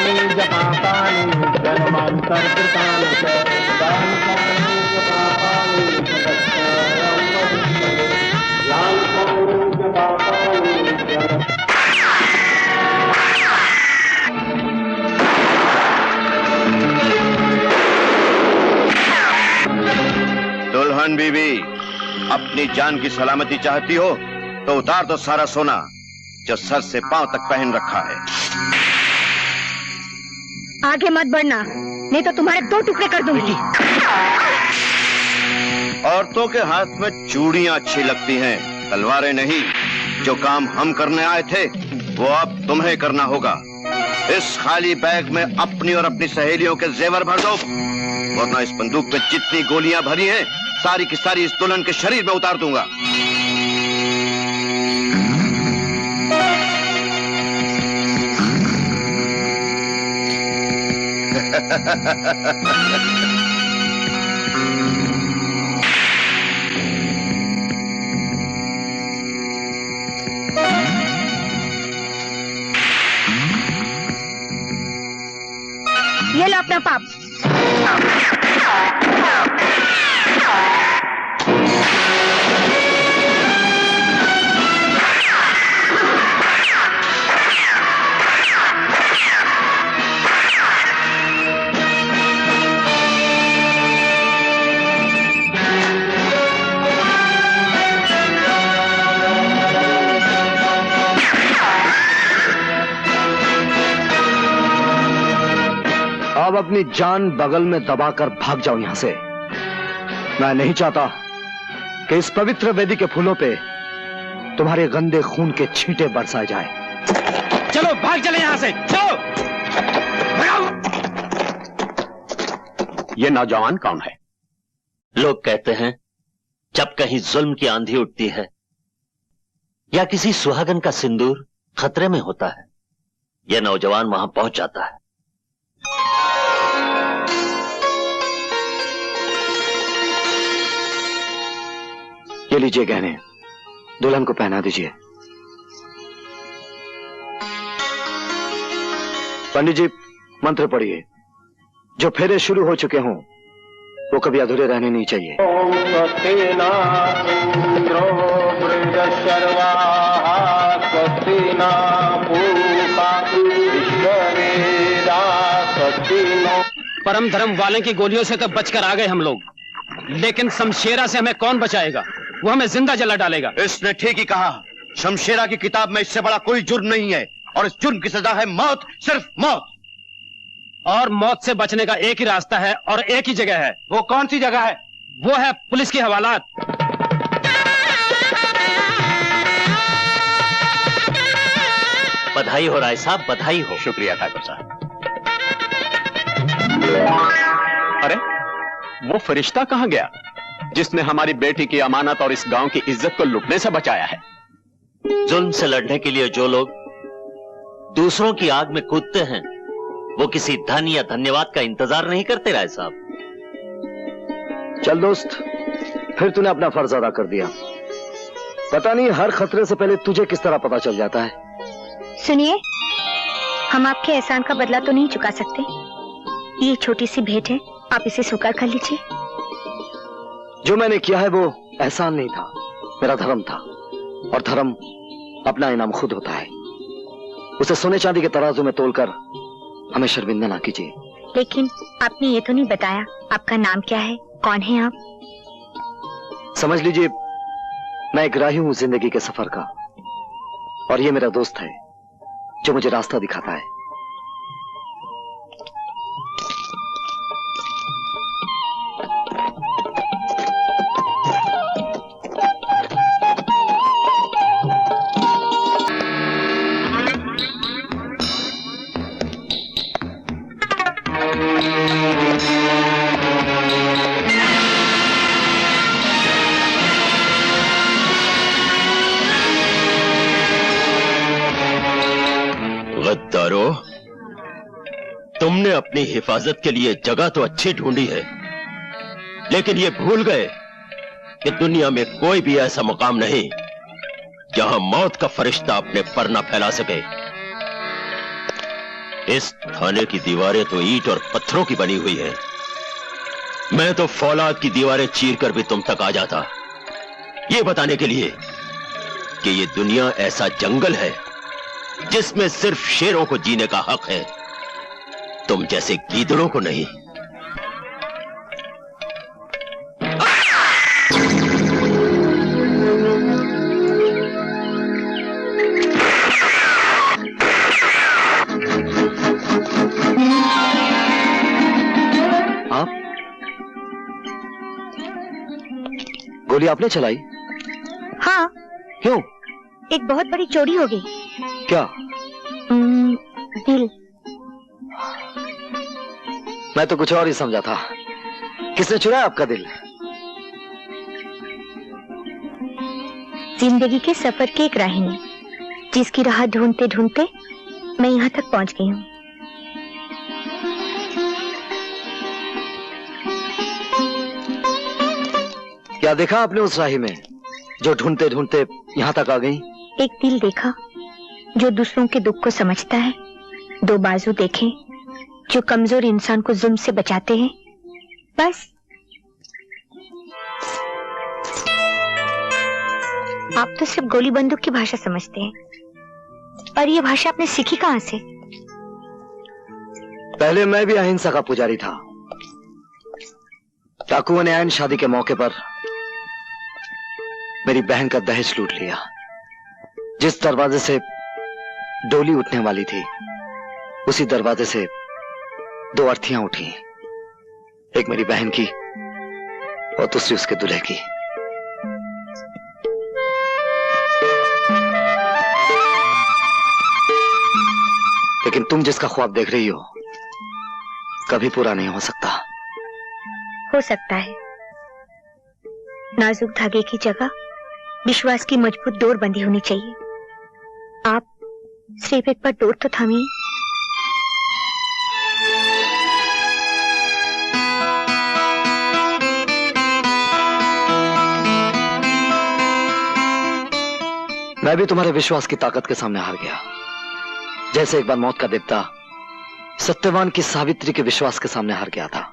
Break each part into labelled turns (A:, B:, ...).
A: जन्मांतराणि च पापानि जन्मांतरकृतानि च दानकानि च पापानि ततश्चरं वदिष्यते लाल्कानि च पापानि
B: दुल्हन बीवी, अपनी जान की सलामती चाहती हो तो उतार दो सारा सोना जो सर से पांव तक पहन रखा है।
C: आगे मत बढ़ना, नहीं तो तुम्हारे 2 टुकड़े कर दूंगी।
B: औरतों के हाथ में चूड़ियां अच्छी लगती हैं, तलवारें नहीं। जो काम हम करने आए थे वो अब तुम्हें करना होगा। इस खाली बैग में अपनी और अपनी सहेलियों के जेवर भर दो, वरना इस बंदूक में जितनी गोलियां भरी हैं सारी की सारी इस दुल्हन के शरीर में उतार दूंगा।
C: ये लो अपना पाप।
D: अब अपनी जान बगल में दबाकर भाग जाओ यहां से। मैं नहीं चाहता कि इस पवित्र वेदी के फूलों पे तुम्हारे गंदे खून के छींटे बरसाए जाए।
E: चलो भाग चले यहां से, चलो भगाओ।
F: ये नौजवान कौन है?
G: लोग कहते हैं जब कहीं जुल्म की आंधी उठती है या किसी सुहागन का सिंदूर खतरे में होता है, यह नौजवान वहां पहुंच जाता है।
D: ये लीजिए गहने, दुल्हन को पहना दीजिए। पंडित जी मंत्र पढ़िए। जो फेरे शुरू हो चुके हों वो कभी अधूरे रहने नहीं चाहिए।
A: ओम स्वस्तिना इंद्रो बृहस्पतिर्वाः स्वस्तिना पूषा विश्ववेदाः स्वस्तिनो।
E: परम धर्म वाले की गोलियों से तो बचकर आ गए हम लोग, लेकिन शमशेरा से हमें कौन बचाएगा? वो हमें जिंदा जला डालेगा।
B: इसने ठीक ही कहा। शमशेरा की किताब में इससे बड़ा कोई जुर्म नहीं है और इस जुर्म की सजा है मौत, सिर्फ मौत।
E: और मौत से बचने का एक ही रास्ता है और एक ही जगह है।
B: वो कौन सी जगह है?
E: वो है पुलिस की हवालात।
G: बधाई हो राय साहब, बधाई हो।
F: शुक्रिया ठाकुर साहब। अरे वो फरिश्ता कहां गया जिसने हमारी बेटी की अमानत और इस गांव की इज्जत को लुटने से बचाया है?
G: जुल्म से लड़ने के लिए जो लोग दूसरों की आग में कूदते हैं वो किसी धन या धन्यवाद का इंतजार नहीं करते राय साहब।
D: चल दोस्त, फिर तूने अपना फर्ज अदा कर दिया। पता नहीं हर खतरे से पहले तुझे किस तरह पता चल जाता है।
C: सुनिए, हम आपके एहसान का बदला तो नहीं चुका सकते। ये छोटी सी भेंट है, आप इसे स्वीकार कर लीजिए।
D: जो मैंने किया है वो एहसान नहीं था, मेरा धर्म था। और धर्म अपना इनाम खुद होता है। उसे सोने चांदी के तराजू में तोलकर हमें शर्मिंदा ना कीजिए।
C: लेकिन आपने ये तो नहीं बताया, आपका नाम क्या है, कौन है आप?
D: समझ लीजिए मैं एक राही हूं जिंदगी के सफर का, और ये मेरा दोस्त है जो मुझे रास्ता दिखाता है।
G: गद्दारो, तुमने अपनी हिफाजत के लिए जगह तो अच्छी ढूंढी है, लेकिन ये भूल गए कि दुनिया में कोई भी ऐसा मुकाम नहीं जहां मौत का फरिश्ता अपने पर न फैला सके। इस थाने की दीवारें तो ईंट और पत्थरों की बनी हुई है। मैं तो फौलाद की दीवारें चीरकर भी तुम तक आ जाता, ये बताने के लिए कि ये दुनिया ऐसा जंगल है जिसमें सिर्फ शेरों को जीने का हक है, तुम जैसे गीदड़ों को नहीं।
D: आप गोली आपने चलाई?
C: हाँ।
D: क्यों?
C: एक बहुत बड़ी चोरी हो गई।
D: क्या?
C: दिल।
D: मैं तो कुछ और ही समझा था। किसने चुराया आपका दिल?
C: जिंदगी के सफर की एक राहिनी, जिसकी राह ढूंढते ढूंढते मैं यहाँ तक पहुंच गई हूँ।
D: क्या देखा आपने उस राही में जो ढूंढते ढूंढते यहाँ तक आ गई?
C: एक दिल देखा जो दूसरों के दुख को समझता है, दो बाजू देखे जो कमजोर इंसान को जुल्म से बचाते हैं। बस। आप तो सिर्फ गोली बंदूक की भाषा समझते हैं, और ये भाषा आपने सीखी कहां से?
D: पहले मैं भी अहिंसा का पुजारी था। डाकुओं ने ऐन शादी के मौके पर मेरी बहन का दहेज लूट लिया। जिस दरवाजे से डोली उठने वाली थी, उसी दरवाजे से दो अर्थियां उठी, एक मेरी बहन की और दूसरी उसके दूल्हे की। लेकिन तुम जिसका ख्वाब देख रही हो कभी पूरा नहीं हो सकता।
C: हो सकता है। नाजुक धागे की जगह विश्वास की मजबूत डोर बंधी होनी चाहिए। आप सिर्फ एक बार डोर तो थामिए।
D: मैं भी तुम्हारे विश्वास की ताकत के सामने हार गया, जैसे एक बार मौत का देवता सत्यवान की सावित्री के विश्वास के सामने हार गया था।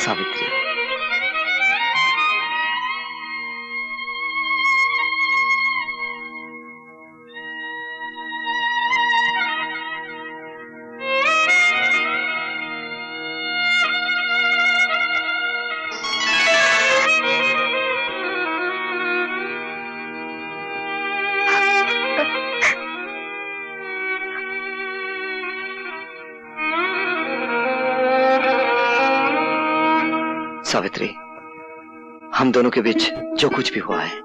D: सावित्री, सावित्री, हम दोनों के बीच जो कुछ भी हुआ है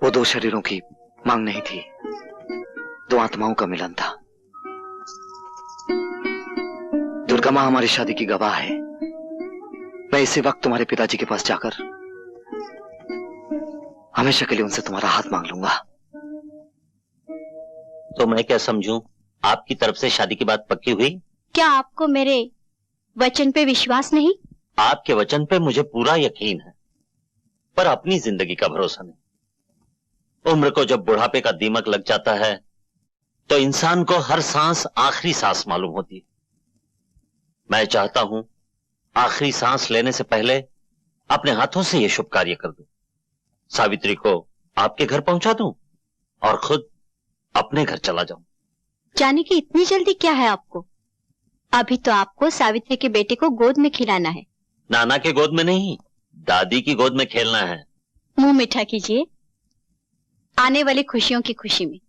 D: वो दो शरीरों की मांग नहीं थी, दो आत्माओं का मिलन था। दुर्गा मां हमारी शादी की गवाह है। मैं इसी वक्त तुम्हारे पिताजी के पास जाकर हमेशा के लिए उनसे तुम्हारा हाथ मांग लूंगा।
G: तो मैं क्या समझूं, आपकी तरफ से शादी की बात पक्की हुई
H: क्या आपको मेरे वचन पे विश्वास नहीं?
G: आपके वचन पे मुझे पूरा यकीन है, पर अपनी जिंदगी का भरोसा नहीं। उम्र को जब बुढ़ापे का दीमक लग जाता है तो इंसान को हर सांस आखिरी सांस मालूम होती है। मैं चाहता हूं आखिरी सांस लेने से पहले अपने हाथों से यह शुभ कार्य कर दूं। सावित्री को आपके घर पहुंचा दूं और खुद अपने घर चला जाऊं।
H: जाने की इतनी जल्दी क्या है आपको? अभी तो आपको सावित्री के बेटे को गोद में खिलाना है।
G: नाना के गोद में नहीं, दादी की गोद में खेलना है।
H: मुंह मीठा कीजिए, आने वाली खुशियों की खुशी में।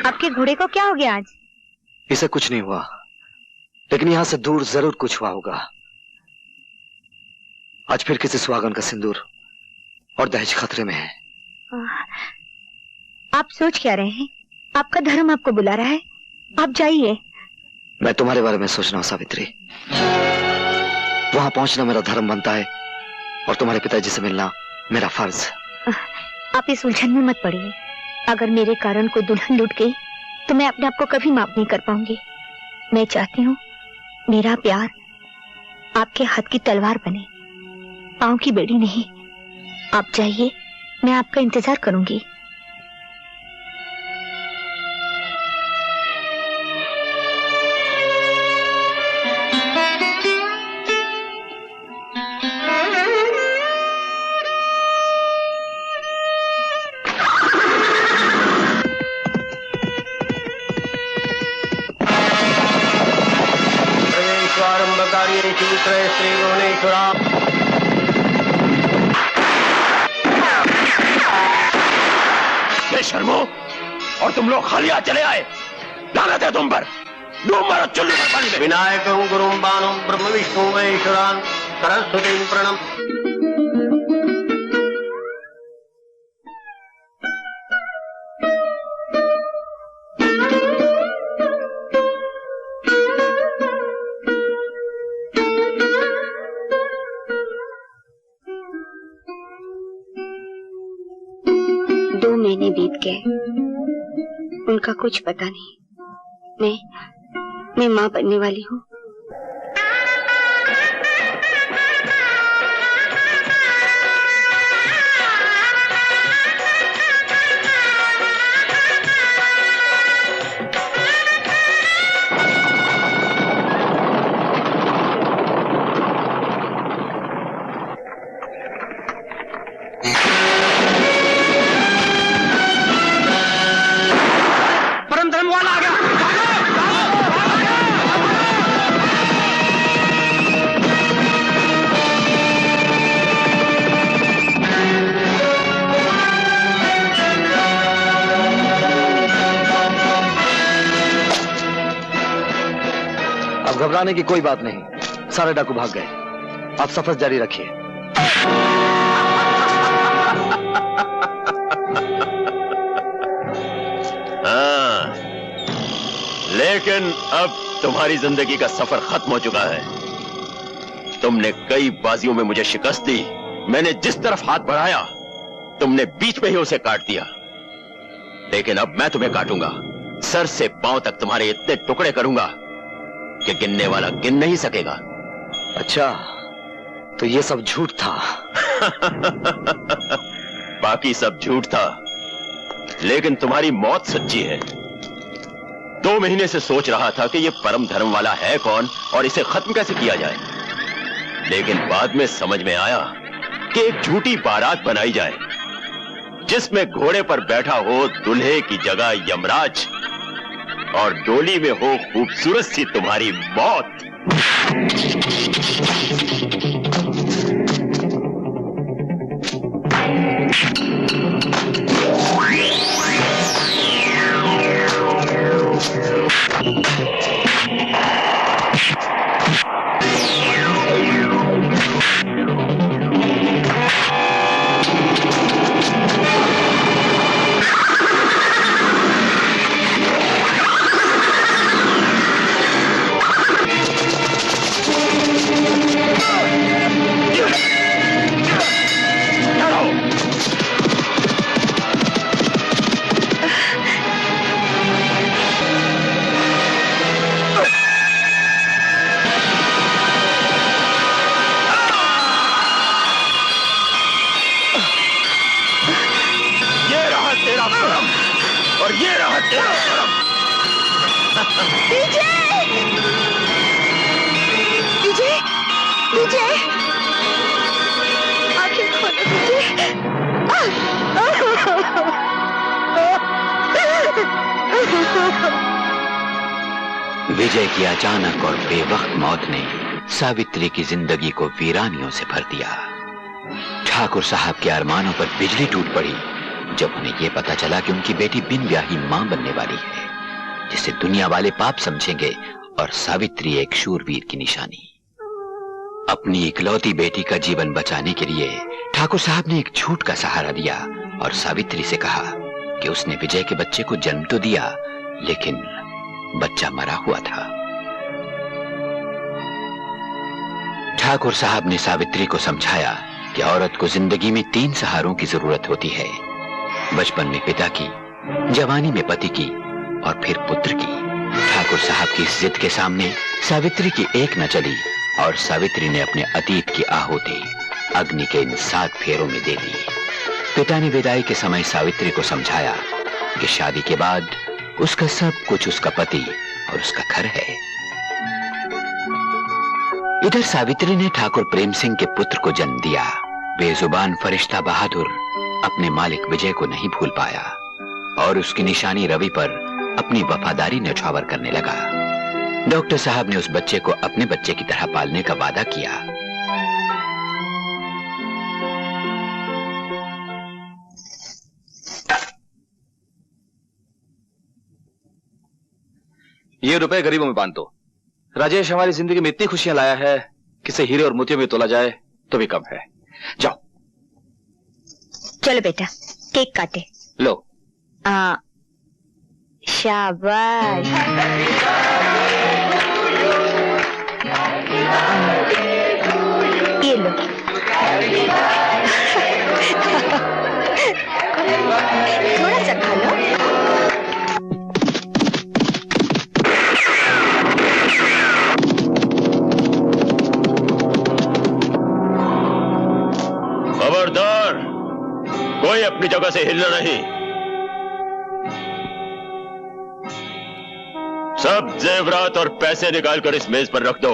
C: आपके घोड़े को क्या हो गया आज?
D: इसे कुछ नहीं हुआ, लेकिन यहां से दूर जरूर कुछ हुआ होगा। आज फिर किसी सुहागन का सिंदूर और दहेज खतरे में है।
C: आप सोच क्या रहे हैं? आपका धर्म आपको बुला रहा है, आप जाइए।
D: मैं तुम्हारे बारे में सोच रहा हूं सावित्री। वहां पहुंचना मेरा धर्म बनता है और तुम्हारे पिताजी से मिलना मेरा फर्ज।
C: आप इस उलझन में मत पड़िए। अगर मेरे कारण कोई दुल्हन लूट गई तो मैं अपने आप को कभी माफ नहीं कर पाऊंगी। मैं चाहती हूँ मेरा प्यार आपके हाथ की तलवार बने, पांव की बेड़ी नहीं। आप जाइए, मैं आपका इंतजार करूंगी।
G: शर्मो, और तुम लोग खाली हाथ चले आए। लानत है तुम पर। डूब मरो चुल्लू में पानी में।
A: विनायकं गुरुं बाणं ब्रह्म विष्णु महेश्वरान् सरस्वतीं प्रणम।
C: महीने बीत गए, उनका कुछ पता नहीं। मैं माँ बनने वाली हूँ।
D: घबराने की कोई बात नहीं, सारे डाकू भाग गए। आप सफर जारी रखिए।
G: हाँ, लेकिन अब तुम्हारी जिंदगी का सफर खत्म हो चुका है। तुमने कई बाजियों में मुझे शिकस्त दी। मैंने जिस तरफ हाथ बढ़ाया तुमने बीच में ही उसे काट दिया। लेकिन अब मैं तुम्हें काटूंगा, सर से पांव तक तुम्हारे इतने टुकड़े करूंगा कि गिनने वाला गिन नहीं सकेगा।
D: अच्छा, तो ये सब झूठ था।
G: बाकी सब झूठ था, लेकिन तुम्हारी मौत सच्ची है। 2 महीने से सोच रहा था कि ये परम धर्म वाला है कौन और इसे खत्म कैसे किया जाए, लेकिन बाद में समझ में आया कि एक झूठी बारात बनाई जाए जिसमें घोड़े पर बैठा हो दूल्हे की जगह यमराज और डोली में हो खूबसूरत सी तुम्हारी मौत। तेरा कर्म और ये रहा तेरा कर्म।
C: विजय! विजय! विजय! आंखें खोलो विजय!
I: विजय की अचानक और बेवक्त मौत ने सावित्री की जिंदगी को वीरानियों से भर दिया। ठाकुर साहब के अरमानों पर बिजली टूट पड़ी जब उन्हें यह पता चला कि उनकी बेटी बिन ब्याही मां बनने वाली है, जिसे दुनिया वाले पाप समझेंगे और सावित्री एक शूरवीर की निशानी। अपनी इकलौती बेटी का जीवन बचाने के लिए ठाकुर साहब ने एक झूठ का सहारा दिया और सावित्री से कहा कि उसने विजय के बच्चे को जन्म तो दिया, लेकिन बच्चा मरा हुआ था। ठाकुर साहब ने सावित्री को समझाया कि औरत को जिंदगी में 3 सहारों की जरूरत होती है, बचपन में पिता की, जवानी में पति की और फिर पुत्र की। ठाकुर साहब की इस जिद के सामने सावित्री की एक न चली और सावित्री ने अपने अतीत की आहुति अग्नि के इन 7 फेरों में दे दी। पिता ने विदाई के समय सावित्री को समझाया कि शादी के बाद उसका सब कुछ उसका पति और उसका घर है। इधर सावित्री ने ठाकुर प्रेम सिंह के पुत्र को जन्म दिया। बेजुबान फरिश्ता बहादुर अपने मालिक विजय को नहीं भूल पाया और उसकी निशानी रवि पर अपनी वफादारी न्यौछावर करने लगा। डॉक्टर साहब ने उस बच्चे को अपने बच्चे की तरह पालने का वादा किया।
D: ये रुपए गरीबों में बांट दो। राजेश हमारी जिंदगी में इतनी खुशियां लाया है कि इसे हीरे और मोतियों में तोला जाए तो भी कम है। जाओ।
C: चलो बेटा, केक काटे।
D: लो।
C: शाबाश। ये लो। थोड़ा सा खा लो।
G: खबरदार, कोई अपनी जगह से हिलना नहीं। सब जेवरात और पैसे निकालकर इस मेज पर रख दो,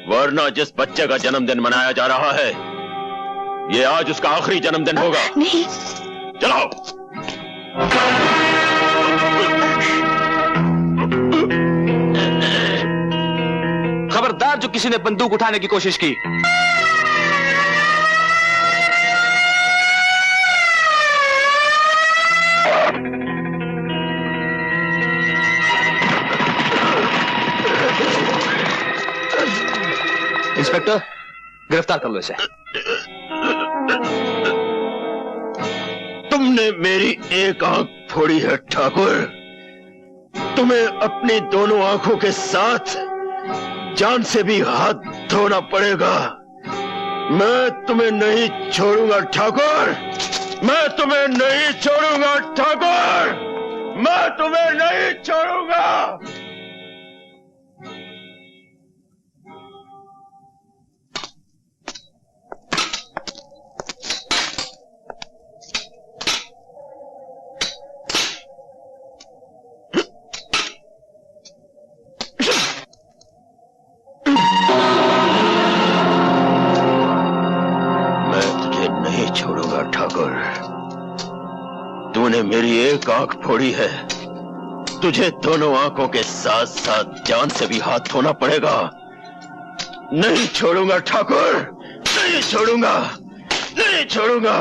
G: वरना जिस बच्चे का जन्मदिन मनाया जा रहा है, ये आज उसका आखिरी जन्मदिन होगा।
C: नहीं।
G: चलो।
D: खबरदार जो किसी ने बंदूक उठाने की कोशिश की। इंस्पेक्टर, गिरफ्तार कर लो इसे।
G: तुमने मेरी एक आंख फोड़ी है ठाकुर। तुम्हें अपनी दोनों आंखों के साथ जान से भी हाथ धोना पड़ेगा। मैं तुम्हें नहीं छोड़ूंगा ठाकुर, मैं तुम्हें नहीं छोड़ूंगा ठाकुर, मैं तुम्हें नहीं छोड़ूंगा। तूने मेरी एक आंख फोड़ी है, तुझे दोनों आंखों के साथ साथ जान से भी हाथ धोना पड़ेगा। नहीं छोड़ूंगा ठाकुर, नहीं छोड़ूंगा, नहीं छोड़ूंगा।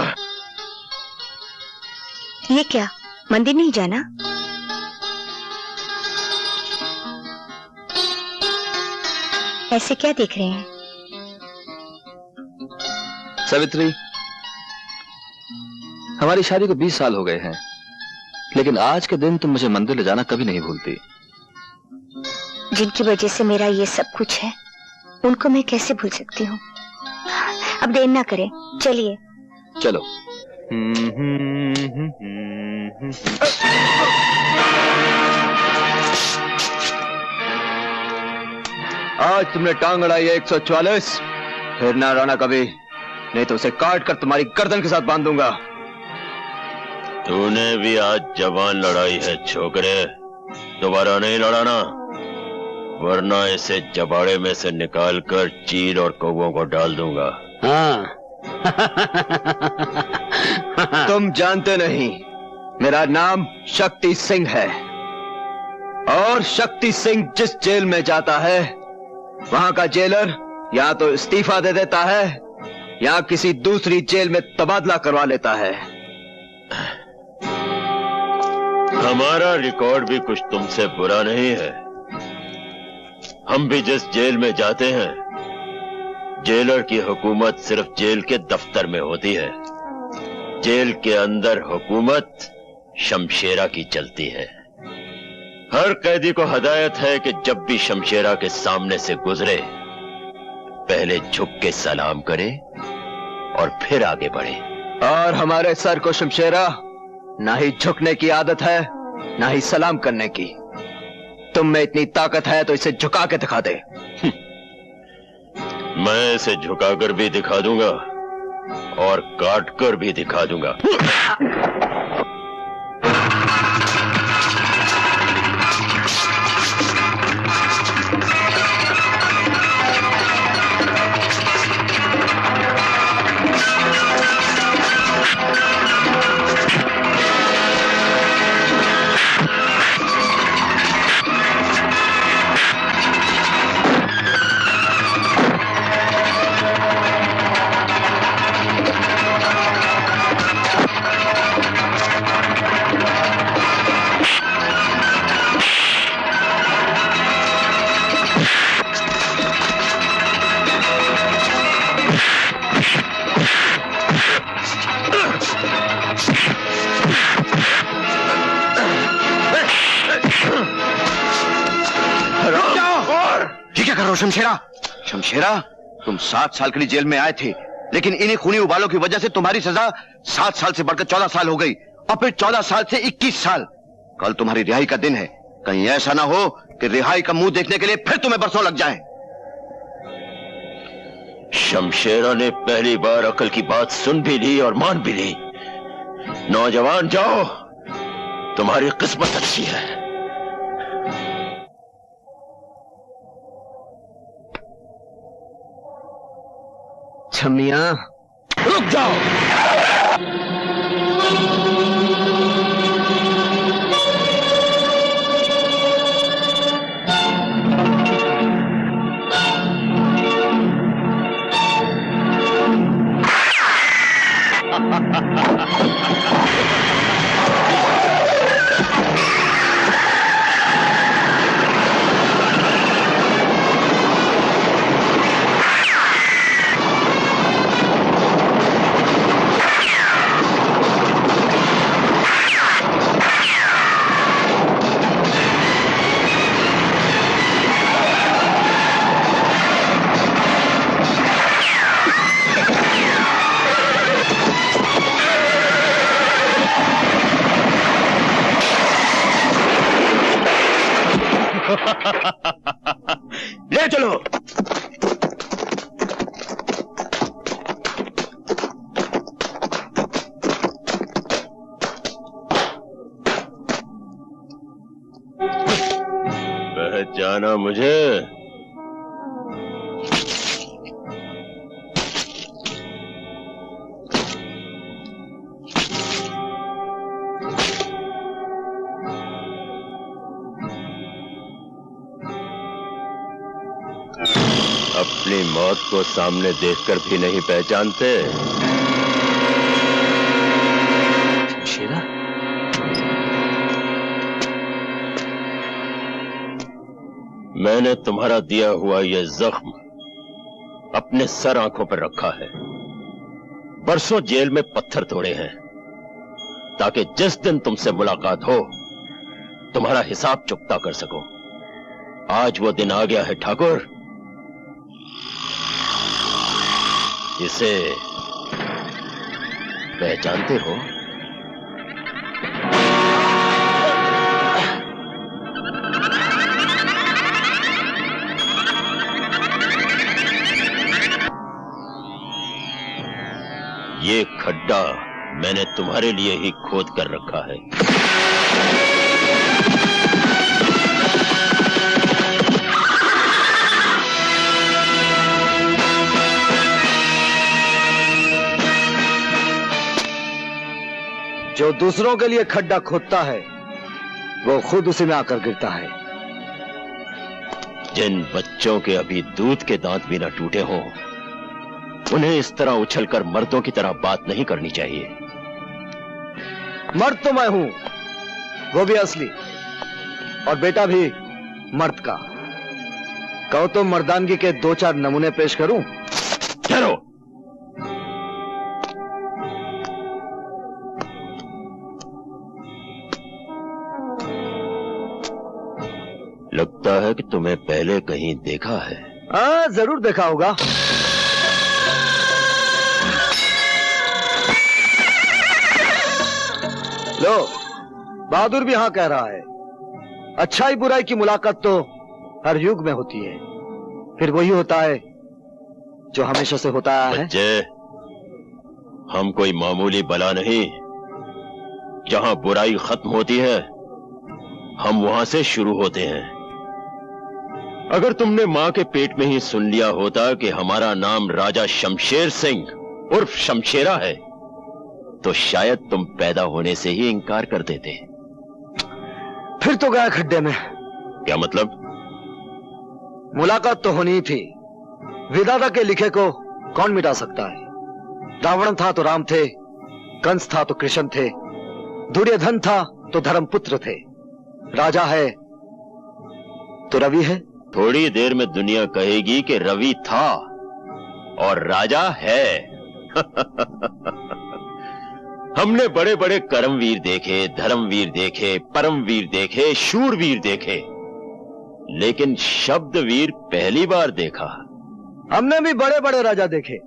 C: ये क्या, मंदिर नहीं जाना? ऐसे क्या देख रहे हैं?
D: सावित्री, हमारी शादी को 20 साल हो गए हैं, लेकिन आज के दिन तुम मुझे मंदिर ले जाना कभी नहीं भूलती।
C: जिनकी वजह से मेरा ये सब कुछ है, उनको मैं कैसे भूल सकती हूँ? अब देर ना करें, चलिए।
D: चलो। आज तुमने टांग अड़ाई है 144, फिर ना रोना कभी, नहीं तो उसे काट कर तुम्हारी गर्दन के साथ बांध दूंगा।
G: तूने भी आज जवान लड़ाई है छोकरे, दोबारा नहीं लड़ाना, वरना इसे जबाड़े में से निकालकर चील और कौवों को डाल दूंगा।
E: हाँ।
D: तुम जानते नहीं, मेरा नाम शक्ति सिंह है, और शक्ति सिंह जिस जेल में जाता है वहां का जेलर या तो इस्तीफा दे देता है या किसी दूसरी जेल में तबादला करवा लेता है।
G: हमारा रिकॉर्ड भी कुछ तुमसे बुरा नहीं है। हम भी जिस जेल में जाते हैं, जेलर की हुकूमत सिर्फ जेल के दफ्तर में होती है, जेल के अंदर हुकूमत शमशेरा की चलती है। हर कैदी को हदायत है कि जब भी शमशेरा के सामने से गुजरे पहले झुक के सलाम करे और फिर आगे बढ़े।
D: और हमारे सर को शमशेरा ना ही झुकने की आदत है ना ही सलाम करने की। तुम में इतनी ताकत है तो इसे झुका के दिखा दे।
G: मैं इसे झुकाकर भी दिखा दूंगा और काटकर भी दिखा दूंगा।
B: शमशेरा, शमशेरा, तुम 7 साल के लिए जेल में आए थे, लेकिन इन्हीं खूनी उबालों की वजह से तुम्हारी सजा 7 साल से बढ़कर 14 साल हो गई, और फिर 14 साल से 21 साल। कल तुम्हारी रिहाई का दिन है, कहीं ऐसा ना हो कि रिहाई का मुंह देखने के लिए फिर तुम्हें बरसों लग जाएं।
G: शमशेरा ने पहली बार अकल की बात सुन भी ली और मान भी ली। नौजवान जाओ, तुम्हारी किस्मत अच्छी है।
D: छमिया,
G: रुक जाओ।
B: ले चलो।
G: पहचाना मुझे? अपनी मौत को सामने देखकर भी नहीं पहचानते?
D: शेरा,
G: मैंने तुम्हारा दिया हुआ यह जख्म अपने सर आंखों पर रखा है। बरसों जेल में पत्थर तोड़े हैं ताकि जिस दिन तुमसे मुलाकात हो तुम्हारा हिसाब चुकता कर सकूं। आज वो दिन आ गया है ठाकुर। इसे पहचानते हो? ये खड्डा मैंने तुम्हारे लिए ही खोद कर रखा है।
D: जो दूसरों के लिए खड्डा खोदता है वो खुद उसी में आकर गिरता है।
G: जिन बच्चों के अभी दूध के दांत भी न टूटे हों, उन्हें इस तरह उछलकर मर्दों की तरह बात नहीं करनी चाहिए।
D: मर्द तो मैं हूं, वो भी असली, और बेटा भी मर्द का। कहो तो मर्दानगी के 2-4 नमूने पेश करूं?
G: ठहरो। लगता है कि तुम्हें पहले कहीं देखा है।
D: हाँ, जरूर देखा होगा। लो, बहादुर भी हाँ कह रहा है। अच्छाई बुराई की मुलाकात तो हर युग में होती है, फिर वही होता है जो हमेशा से होता आया है।
G: बच्चे, हम कोई मामूली बला नहीं। जहां बुराई खत्म होती है, हम वहां से शुरू होते हैं। अगर तुमने मां के पेट में ही सुन लिया होता कि हमारा नाम राजा शमशेर सिंह उर्फ शमशेरा है, तो शायद तुम पैदा होने से ही इनकार कर देते।
D: फिर तो गया खड्डे में।
G: क्या मतलब?
D: मुलाकात तो होनी ही थी। विधाता के लिखे को कौन मिटा सकता है? रावण था तो राम थे, कंस था तो कृष्ण थे, दुर्योधन था तो धर्मपुत्र थे, राजा है तो रवि है।
G: थोड़ी देर में दुनिया कहेगी कि रवि था और राजा है। हमने बड़े बड़े कर्मवीर देखे, धर्मवीर देखे, परमवीर देखे, शूरवीर देखे, लेकिन शब्दवीर पहली बार देखा।
D: हमने भी बड़े बड़े राजा देखे।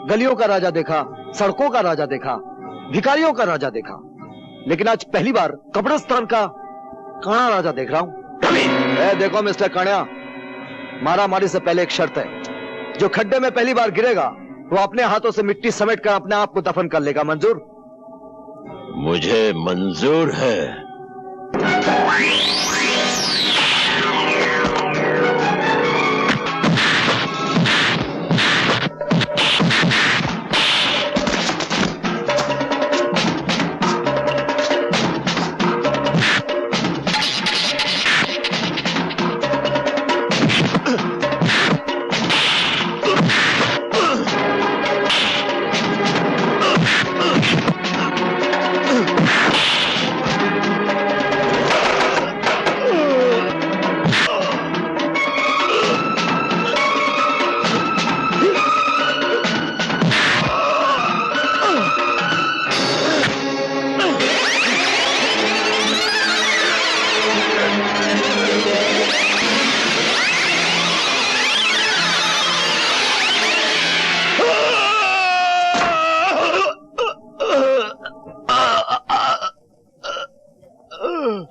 D: गलियों का राजा देखा, सड़कों का राजा देखा, भिखारियों का राजा देखा, लेकिन आज पहली बार कब्रिस्तान का काना राजा देख रहा हूं। देखो मिस्टर कान्या, मारा मारी से पहले एक शर्त है। जो खड्डे में पहली बार गिरेगा वो अपने हाथों से मिट्टी समेट कर अपने आप को दफन कर लेगा। मंजूर?
G: मुझे मंजूर है।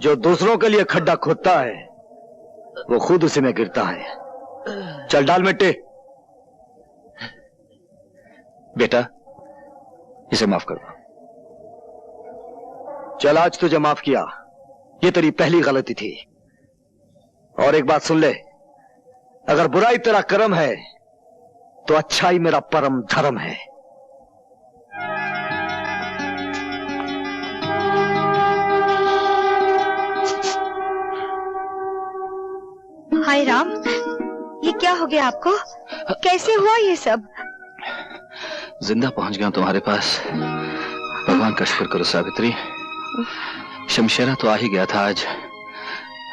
D: जो दूसरों के लिए खड्डा खोदता है वो खुद उसी में गिरता है। चल डाल मिट्टी। बेटा, इसे माफ कर दो। चल, आज तुझे माफ किया, ये तेरी पहली गलती थी। और एक बात सुन ले, अगर बुराई तेरा कर्म है तो अच्छाई मेरा परम धर्म है।
C: हाय राम, ये क्या हो गया आपको? कैसे हुआ ये सब?
D: जिंदा पहुंच गया तुम्हारे पास। भगवान का शुक्र करो सावित्री। शमशेरा तो आ ही गया था आज,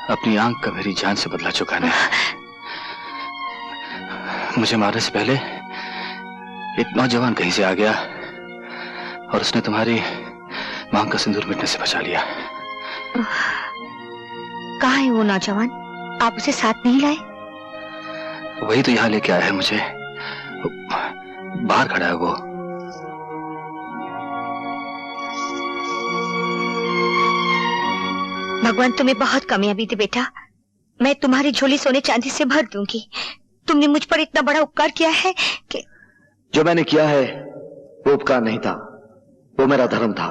D: अपनी आंख का मेरी जान से बदला चुकाने। मुझे मारने से पहले एक नौजवान कहीं से आ गया और उसने तुम्हारी मांग का सिंदूर मिटने से बचा लिया।
C: कहाँ है वो नौजवान? आप उसे साथ नहीं लाए?
D: वही तो यहाँ लेके आया है मुझे। बाहर खड़ा है वो।
C: भगवान तुम्हें बहुत कामयाबी दे बेटा। मैं तुम्हारी झोली सोने चांदी से भर दूंगी। तुमने मुझ पर इतना बड़ा उपकार किया है कि...
D: जो मैंने किया है वो उपकार नहीं था, वो मेरा धर्म था,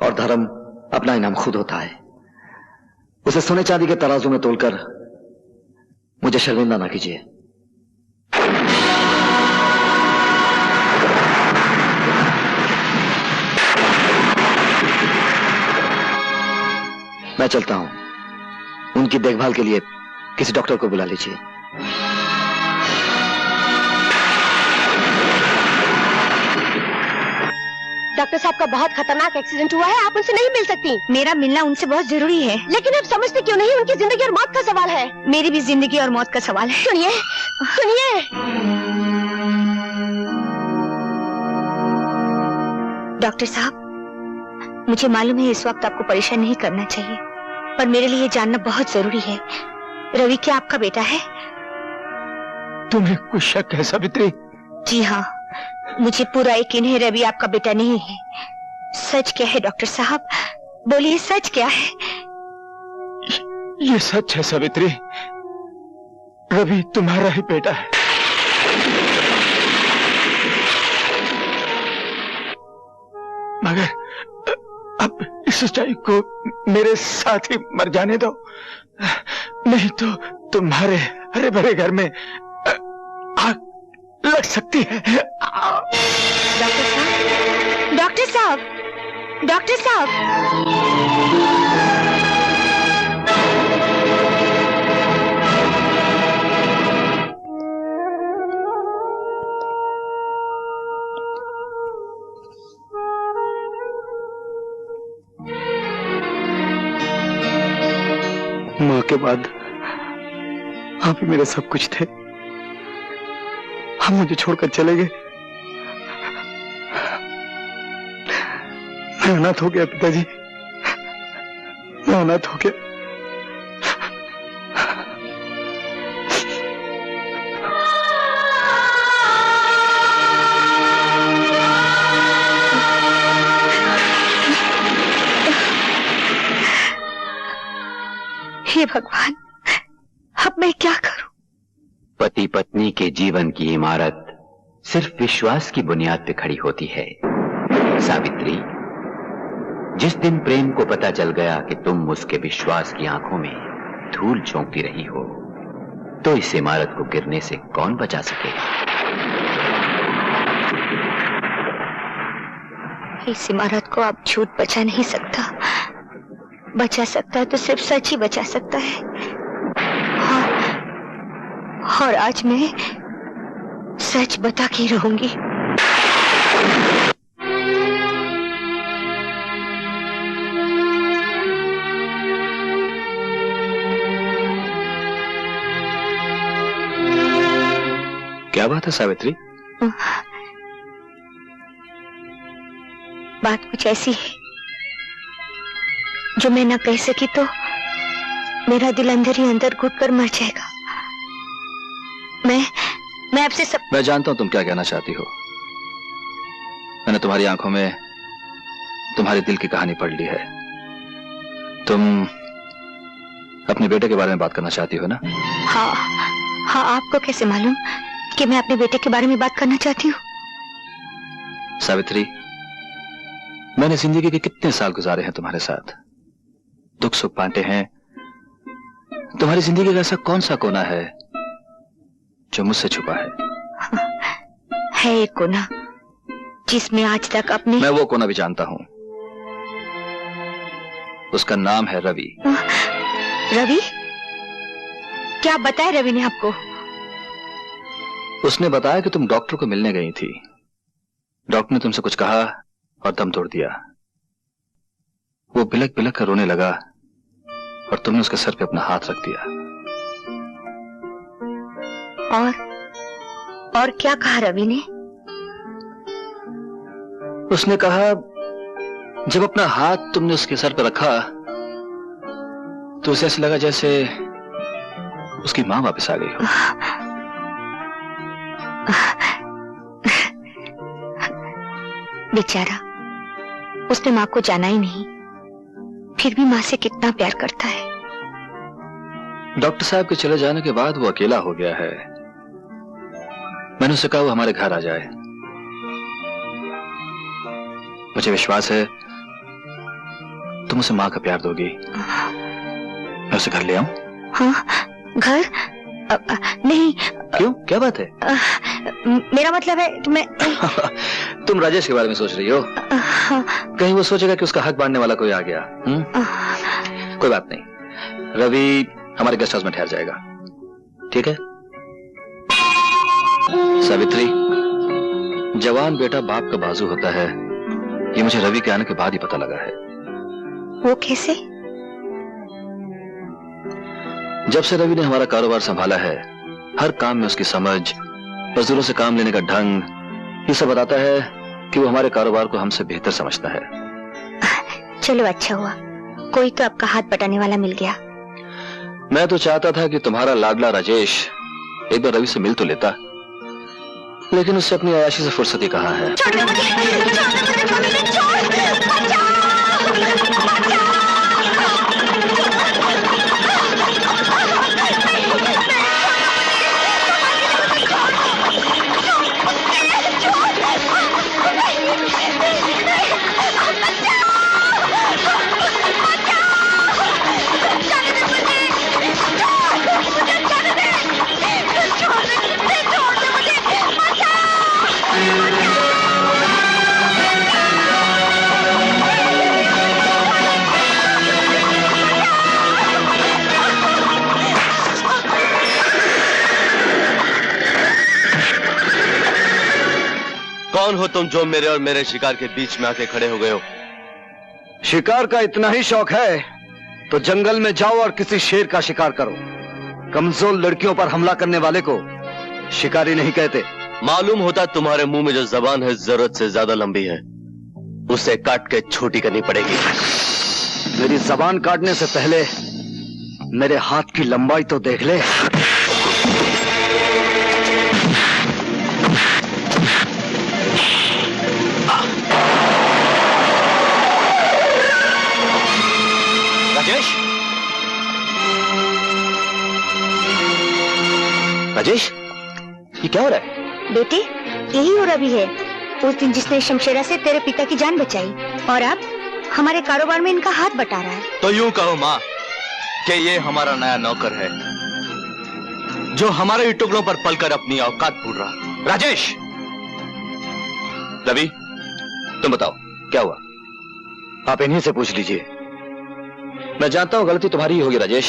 D: और धर्म अपना इनाम खुद होता है। उसे सोने चांदी के तराजू में तोलकर मुझे शर्मिंदा ना कीजिए। मैं चलता हूं। उनकी देखभाल के लिए किसी डॉक्टर को बुला लीजिए।
C: डॉक्टर साहब का बहुत खतरनाक एक्सीडेंट हुआ है, आप उनसे नहीं मिल सकती। मेरा मिलना उनसे बहुत जरूरी है। लेकिन आप समझते क्यों नहीं? उनकी जिंदगी और मौत का सवाल है। मेरी भी जिंदगी और मौत का सवाल है। सुनिए सुनिए। डॉक्टर साहब, मुझे मालूम है इस वक्त आपको परेशान नहीं करना चाहिए, पर मेरे लिए जानना बहुत जरूरी है। रवि क्या आपका बेटा है?
J: तुम्हें कुछ शक है सावित्री?
C: जी हाँ, मुझे पूरा यकीन है रवि आपका बेटा नहीं है। सच क्या है डॉक्टर साहब? बोलिए, सच क्या है?
J: ये सच है सावित्री, रवि तुम्हारा ही बेटा है। मगर अब इस सच्चाई को मेरे साथ ही मर जाने दो, नहीं तो तुम्हारे हरे भरे घर में आग लग सकती है।
C: डॉक्टर साहब, डॉक्टर साहब, डॉक्टर साहब।
J: माँ के बाद आप ही मेरे सब कुछ थे। हम मुझे छोड़कर चले गए। मैं अनाथ हो गया पिताजी, मैं अनाथ हो गया।
C: हे भगवान, अब मैं क्या करूं?
I: पति पत्नी के जीवन की इमारत सिर्फ विश्वास की बुनियाद पे खड़ी होती है। सावित्री, जिस दिन प्रेम को पता चल गया कि तुम उसके विश्वास की आंखों में धूल झोंकती रही हो, तो इस इमारत को गिरने से कौन बचा सकेगा?
C: इस इमारत को अब झूठ बचा नहीं सकता। बचा सकता है तो सिर्फ सच ही बचा सकता है। हाँ, और आज मैं सच बता के रहूंगी।
D: क्या बात है सावित्री?
C: बात कुछ ऐसी है जो मैं ना कह सकी तो मेरा दिल अंदर ही अंदर घुटकर मर जाएगा। मैं आपसे सब...
D: मैं जानता हूं तुम क्या कहना चाहती हो। मैंने तुम्हारी आंखों में तुम्हारे दिल की कहानी पढ़ ली है। तुम अपने बेटे के बारे में बात करना चाहती हो ना?
C: हाँ हाँ, आपको कैसे मालूम कि मैं अपने बेटे के बारे में बात करना चाहती हूँ?
D: सावित्री, मैंने जिंदगी के कितने साल गुजारे हैं तुम्हारे साथ, दुख सुख बांटे हैं। तुम्हारी जिंदगी का ऐसा कौन सा कोना है जो मुझसे छुपा है
C: एक कोना जिसमें आज तक अपने...
D: मैं वो कोना भी जानता हूं। उसका नाम है रवि।
C: रवि? क्या बताया रवि ने आपको?
D: उसने बताया कि तुम डॉक्टर को मिलने गई थी। डॉक्टर ने तुमसे कुछ कहा और दम तोड़ दिया। वो बिलक बिलक कर रोने लगा और तुमने उसके सर पे अपना हाथ रख दिया।
C: और क्या कहा रवि ने?
D: उसने कहा जब अपना हाथ तुमने उसके सर पर रखा तो उसे ऐसे लगा जैसे उसकी मां वापस आ गई हो।
C: बेचारा, उसने मां को जाना ही नहीं, फिर भी मां से कितना प्यार करता है।
D: डॉक्टर साहब के चले जाने के बाद वो अकेला हो गया है। मैंने उससे कहा वो हमारे घर आ जाए। मुझे विश्वास है तुम उसे माँ का प्यार दोगी। मैं उसे घर ले आऊं?
C: हाँ, घर? नहीं।
D: क्यों, क्या बात है?
C: मेरा मतलब है कि मैं
D: तुम राजेश के बारे में सोच रही हो? कहीं वो सोचेगा कि उसका हक बांटने वाला कोई आ गया। कोई बात नहीं, रवि हमारे गेस्ट हाउस में ठहर जाएगा, ठीक है? सावित्री, जवान बेटा बाप का बाजू होता है, ये मुझे रवि के आने के बाद ही पता लगा है।
C: वो कैसे?
D: जब से रवि ने हमारा कारोबार संभाला है, हर काम में उसकी समझ, मजदूरों से काम लेने का ढंग, ये सब बताता है कि वो हमारे कारोबार को हमसे बेहतर समझता है।
C: चलो अच्छा हुआ, कोई तो आपका हाथ बटाने वाला मिल गया।
D: मैं तो चाहता था कि तुम्हारा लाडला राजेश एक बार रवि से मिल तो लेता, लेकिन उससे अपनी अयाशी से फुर्सत ही कहाँ है।
B: कौन हो तुम जो मेरे और मेरे शिकार के बीच में आके खड़े हो गए हो?
D: शिकार का इतना ही शौक है तो जंगल में जाओ और किसी शेर का शिकार करो। कमजोर लड़कियों पर हमला करने वाले को शिकारी नहीं कहते।
B: मालूम होता तुम्हारे मुंह में जो जबान है जरूरत से ज्यादा लंबी है, उसे काट के छोटी करनी पड़ेगी।
D: मेरी जबान काटने से पहले मेरे हाथ की लंबाई तो देख ले। राजेश, राजेश, ये क्या हो रहा है?
C: बेटे, यही हो रवि है, उस दिन जिसने शमशेरा से तेरे पिता की जान बचाई, और अब हमारे कारोबार में इनका हाथ बटा रहा है।
B: तो यूं कहो माँ कि ये हमारा नया नौकर है, जो हमारे टुकड़ों पर पलकर अपनी औकात भूल रहा।
D: राजेश, रवि, तुम बताओ क्या हुआ? आप इन्हीं से पूछ लीजिए। मैं जानता हूं गलती तुम्हारी ही होगी राजेश।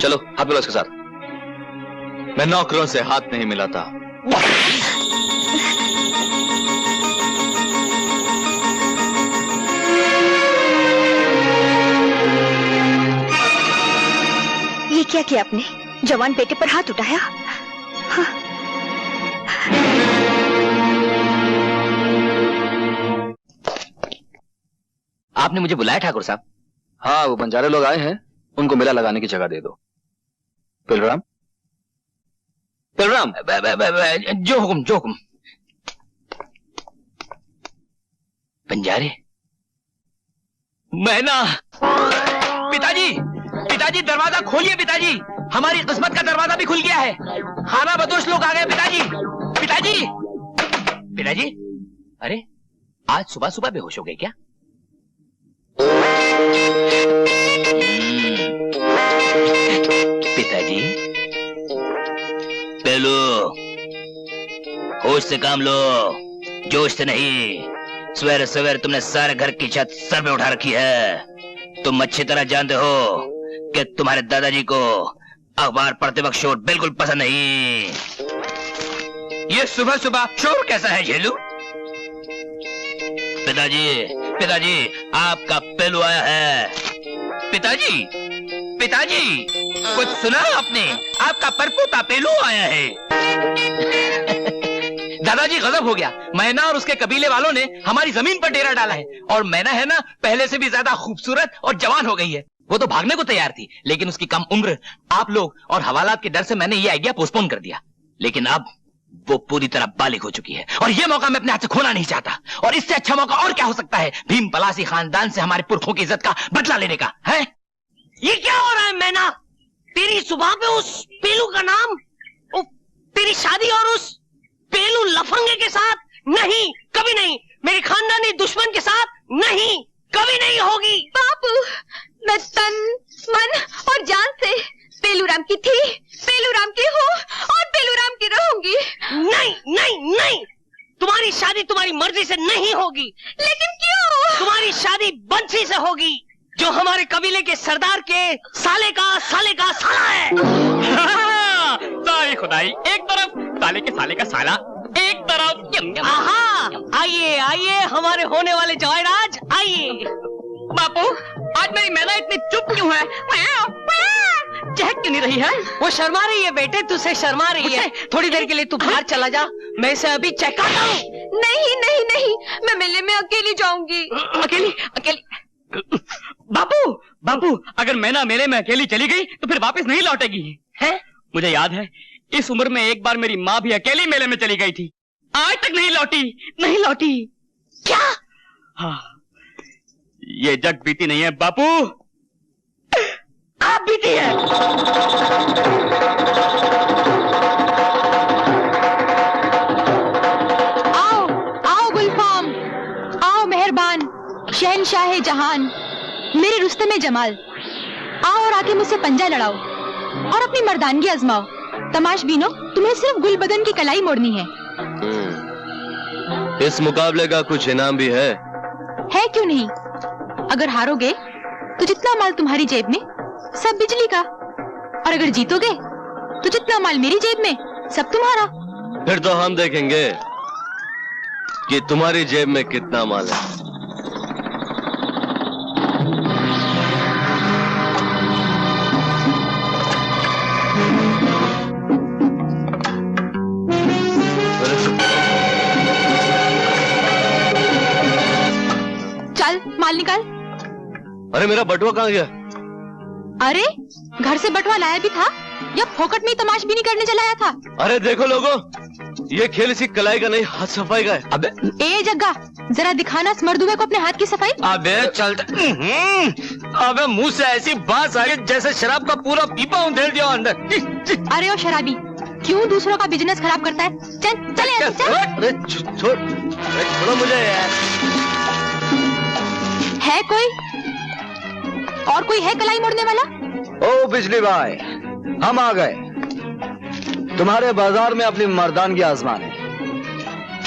D: चलो हाथ मिलाओ इसके साथ।
B: मैं नौकरों से हाथ नहीं मिलाता।
C: ये क्या किया आपने? जवान बेटे पर हाथ उठाया? हाँ।
I: आपने मुझे बुलाया ठाकुर साहब?
D: हाँ, वो बंजारे लोग आए हैं, उनको मेला लगाने की जगह दे दो। पिलराम, पिलराम,
I: जो हुक्म, जो हुक्म। बंजारे? मैना! पिताजी, पिताजी दरवाजा खोलिए पिताजी, हमारी किस्मत का दरवाजा भी खुल गया है। खाना बदोश लोग आ गए पिताजी। पिताजी, पिताजी, अरे आज सुबह सुबह बेहोश हो गए क्या? पिताजी, पेलो, होश से काम लो, जोश से नहीं। सवेरे सवेरे तुमने सारे घर की छत सर पे उठा रखी है। तुम अच्छी तरह जानते हो कि तुम्हारे दादाजी को अखबार पढ़ते वक्त शोर बिल्कुल पसंद नहीं। ये सुबह सुबह शोर कैसा है झेलू? पिताजी, पिताजी, आपका पेलू आया है। पिताजी, पिताजी, कुछ सुना आपने? आपका परपोता पेलू आया है। दादाजी गजब हो गया, मैना और उसके कबीले वालों ने हमारी जमीन पर डेरा डाला है, और मैना है ना पहले से भी ज्यादा खूबसूरत और जवान हो गई है। वो तो भागने को तैयार थी, लेकिन उसकी कम उम्र, आप लोग और हवालात के डर से मैंने ये आइडिया पोस्टपोन कर दिया। लेकिन अब वो पूरी तरह बालिग हो चुकी है, और ये मौका मैं अपने हाथ से खोना नहीं चाहता। और इससे अच्छा मौका और क्या हो सकता है भीम पलासी खानदान से हमारे पुरखों की इज्जत का बदला लेने का है?
K: ये क्या हो रहा है मैना? तेरी सुबह पे उस पेलू का नाम, तेरी शादी और उस पेलू लफंगे के साथ? नहीं, कभी नहीं। मेरी खानदानी दुश्मन के साथ नहीं, कभी नहीं होगी।
H: बापू, मैं तन मन और जान से पेलूराम की थी, पेलूराम की हूँ और पेलूराम की रहूंगी।
K: नहीं नहीं नहीं, तुम्हारी शादी तुम्हारी मर्जी से नहीं होगी।
H: लेकिन क्यों?
K: तुम्हारी शादी बंसी से होगी, जो हमारे कबीले के सरदार के साले का साला है।
E: सारी खुदाई, एक तरफ साले के साले का साला, एक तरफ।
K: आहा, आइए आइए हमारे होने वाले जवाईराज, आइए।
E: बापू, आज मेरी मैना इतनी चुप क्यों है? चहक क्यों नहीं रही है?
K: वो शर्मा रही है बेटे, तुझसे शर्मा रही है। थोड़ी देर के लिए तू बाहर चला जा, मैं इसे अभी चहकाता हूँ।
H: नहीं नहीं नहीं, मैं मेले में अकेली जाऊंगी।
E: अकेली? बापू, बापू, अगर मैना मेले में अकेली चली गई तो फिर वापस नहीं लौटेगी।
K: है?
E: मुझे याद है, इस उम्र में एक बार मेरी माँ भी अकेली मेले में चली गई थी, आज तक नहीं लौटी।
K: क्या?
E: हाँ, ये जग बीती नहीं है बापू, आप बीती है।
H: आओ आओ गुलफाम, आओ मेहरबान शहनशाह जहान, मेरे रुस्तमे जमाल, आओ और आके मुझसे पंजा लड़ाओ और अपनी मर्दानगी आजमाओ। तमाशबीनो, तुम्हें सिर्फ गुल बदन की कलाई मोड़नी है।
L: इस मुकाबले का कुछ इनाम भी है
H: क्यों नहीं? अगर हारोगे तो जितना माल तुम्हारी जेब में सब बिजली का, और अगर जीतोगे तो जितना माल मेरी जेब में सब तुम्हारा।
L: फिर तो हम देखेंगे कि तुम्हारी जेब में कितना माल है।
H: चल माल निकाल।
L: अरे मेरा बटुआ कहाँ गया?
H: अरे घर से बटुआ लाया भी था या फोकट में ही तमाशबीनी करने चलाया था?
L: अरे देखो लोगों, ये खेल इसी कलाई का नहीं, हाथ सफाई का है।
H: अबे ए जग्गा, जरा दिखाना इस मर्दुए को अपने हाथ की सफाई।
E: अबे चलता, अबे मुंह से ऐसी बात आ रही जैसे शराब का पूरा पीपा उधेड़ दिया अंदर।
H: अरे ओ शराबी, क्यों दूसरों का बिजनेस खराब करता है? चल चल यहाँ से, चल।
L: अरे छोड़ो मुझे यार।
H: है कोई और कोई है कलाई मोड़ने वाला?
D: ओ बिजली भाई, हम आ गए तुम्हारे बाजार में अपनी मर्दानगी आजमाने।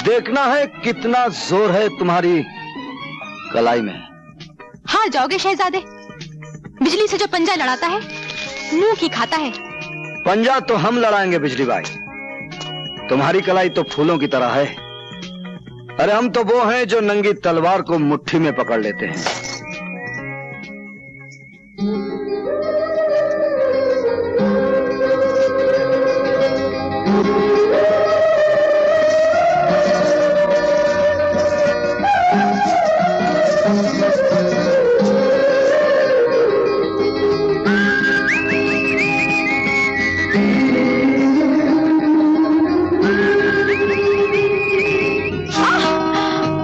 D: देखना है कितना जोर है तुम्हारी कलाई में।
H: हार जाओगे शहजादे, बिजली से जो पंजा लड़ाता है मुंह की खाता है।
D: पंजा तो हम लड़ाएंगे बिजली भाई, तुम्हारी कलाई तो फूलों की तरह है। अरे हम तो वो हैं जो नंगी तलवार को मुट्ठी में पकड़ लेते हैं।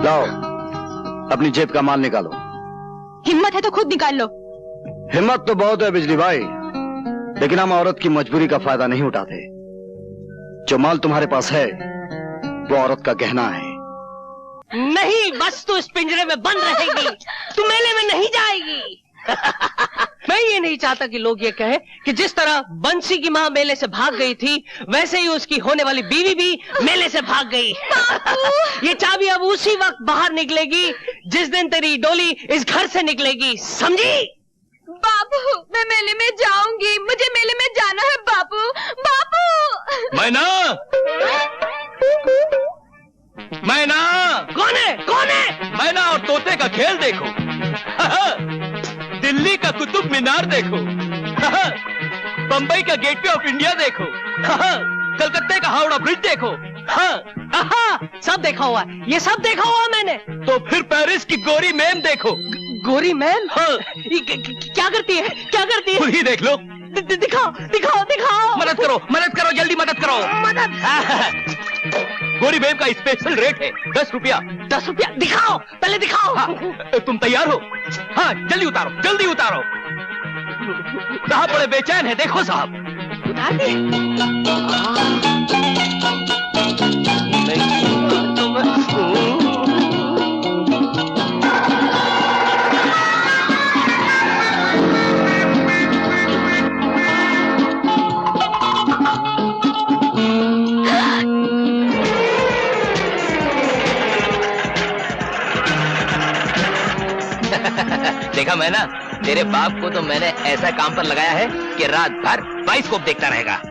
D: लाओ अपनी जेब का माल निकालो।
H: हिम्मत है तो खुद निकाल लो।
D: हिम्मत तो बहुत है बिजली भाई, लेकिन हम औरत की मजबूरी का फायदा नहीं उठाते। जो माल तुम्हारे पास है वो औरत का गहना है।
K: नहीं, बस तू इस पिंजरे में बंद रहेगी, तू मेले में नहीं जाएगी। मैं ये नहीं चाहता कि लोग ये कहें कि जिस तरह बंसी की माँ मेले से भाग गई थी, वैसे ही उसकी होने वाली बीवी भी मेले से भाग गई। ये चाबी अब उसी वक्त बाहर निकलेगी जिस दिन तेरी डोली इस घर से निकलेगी, समझी?
H: बाबू, मैं मेले में जाऊंगी, मुझे मेले में जाना है बाबू। बाबू
E: मैना, मैना,
K: कौन है? कौन है?
E: मैना और तोते का खेल देखो। दिल्ली का कुतुब मीनार देखो। बंबई का गेटवे ऑफ इंडिया देखो। कलकत्ते का हावड़ा ब्रिज देखो।
K: सब देखा हुआ है, ये सब देखा हुआ मैंने।
E: तो फिर पेरिस की गोरी मैम देखो।
K: गोरी मैम?
E: हाँ।
K: क्या करती है? क्या करती है?
E: खुद ही देख लो।
K: दिखाओ दिखाओ दिखाओ।
E: मदद करो, मदद करो, जल्दी मदद करो।
K: मदद।
E: गोरी मैम का स्पेशल रेट है 10 रुपया।
K: 10 रुपया? दिखाओ, पहले दिखाओ।
E: हाँ, तुम तैयार हो? हाँ, जल्दी उतारो, जल्दी उतारो। साहब बड़े बेचैन है, देखो साहब।
K: उतार दे।
I: मैना, तेरे बाप को तो मैंने ऐसा काम पर लगाया है कि रात भर बाइस्कोप देखता रहेगा।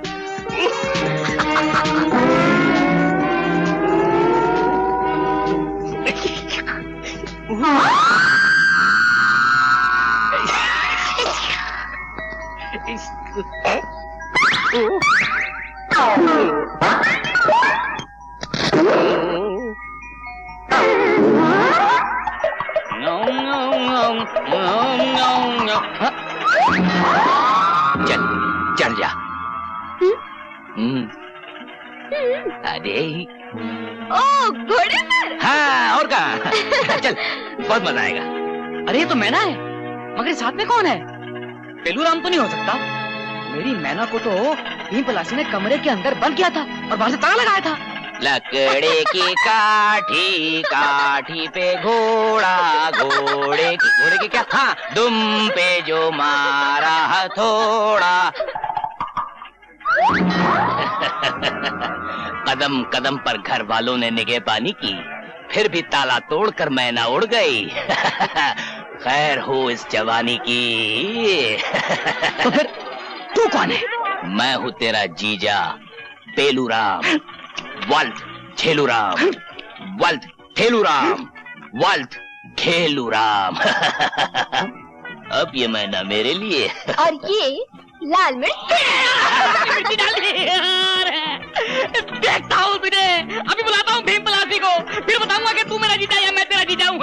I: चल चल जा। अरे
H: ओ घोड़े पर।
I: हाँ और क्या। चल बहुत मजा आएगा।
K: अरे ये तो मैना है, मगर साथ में कौन है? पेलूराम तो नहीं हो सकता। मेरी मैना को तो भीम पलासी ने कमरे के अंदर बंद किया था और बाहर से ताला लगाया था।
I: लकड़े की काठी, काठी पे घोड़ा, घोड़े की क्या? हाँ, दुम पे जो मारा हथौड़ा। कदम कदम पर घर वालों ने निगहबानी की, फिर भी ताला तोड़कर मैना उड़ गई। खैर हो इस जवानी की।
K: तो फिर तू कौन है?
I: मैं हूँ तेरा जीजा पेलूराम, वल्द खेलूराम, वल्द ठेलूराम, वल्द खेलूराम। अब ये मैना मेरे लिए
H: और ये लाल मिर्च।
K: देखता हूँ तुझे, अभी बुलाता हूँ भीम पलासी को, फिर बताऊंगा कि तू मेरा जीजा या मैं तेरा जीजा हूँ।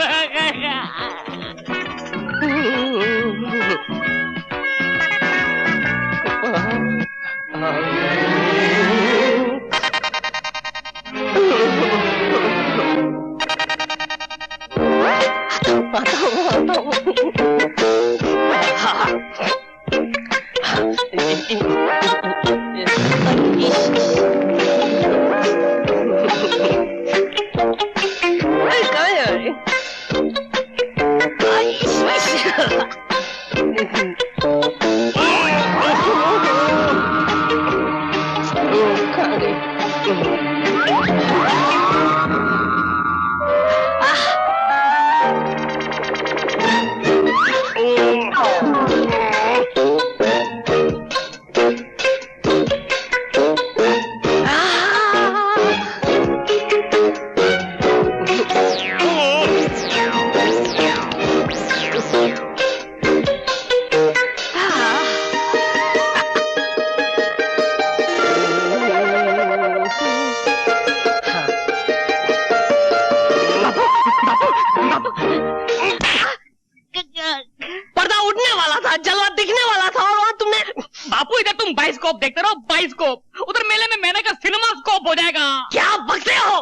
K: बाइस्कोप देखते रहो, बाइस्कोप। उधर मेले में मैंने का सिनेमा स्कोप हो जाएगा। क्या बकते हो?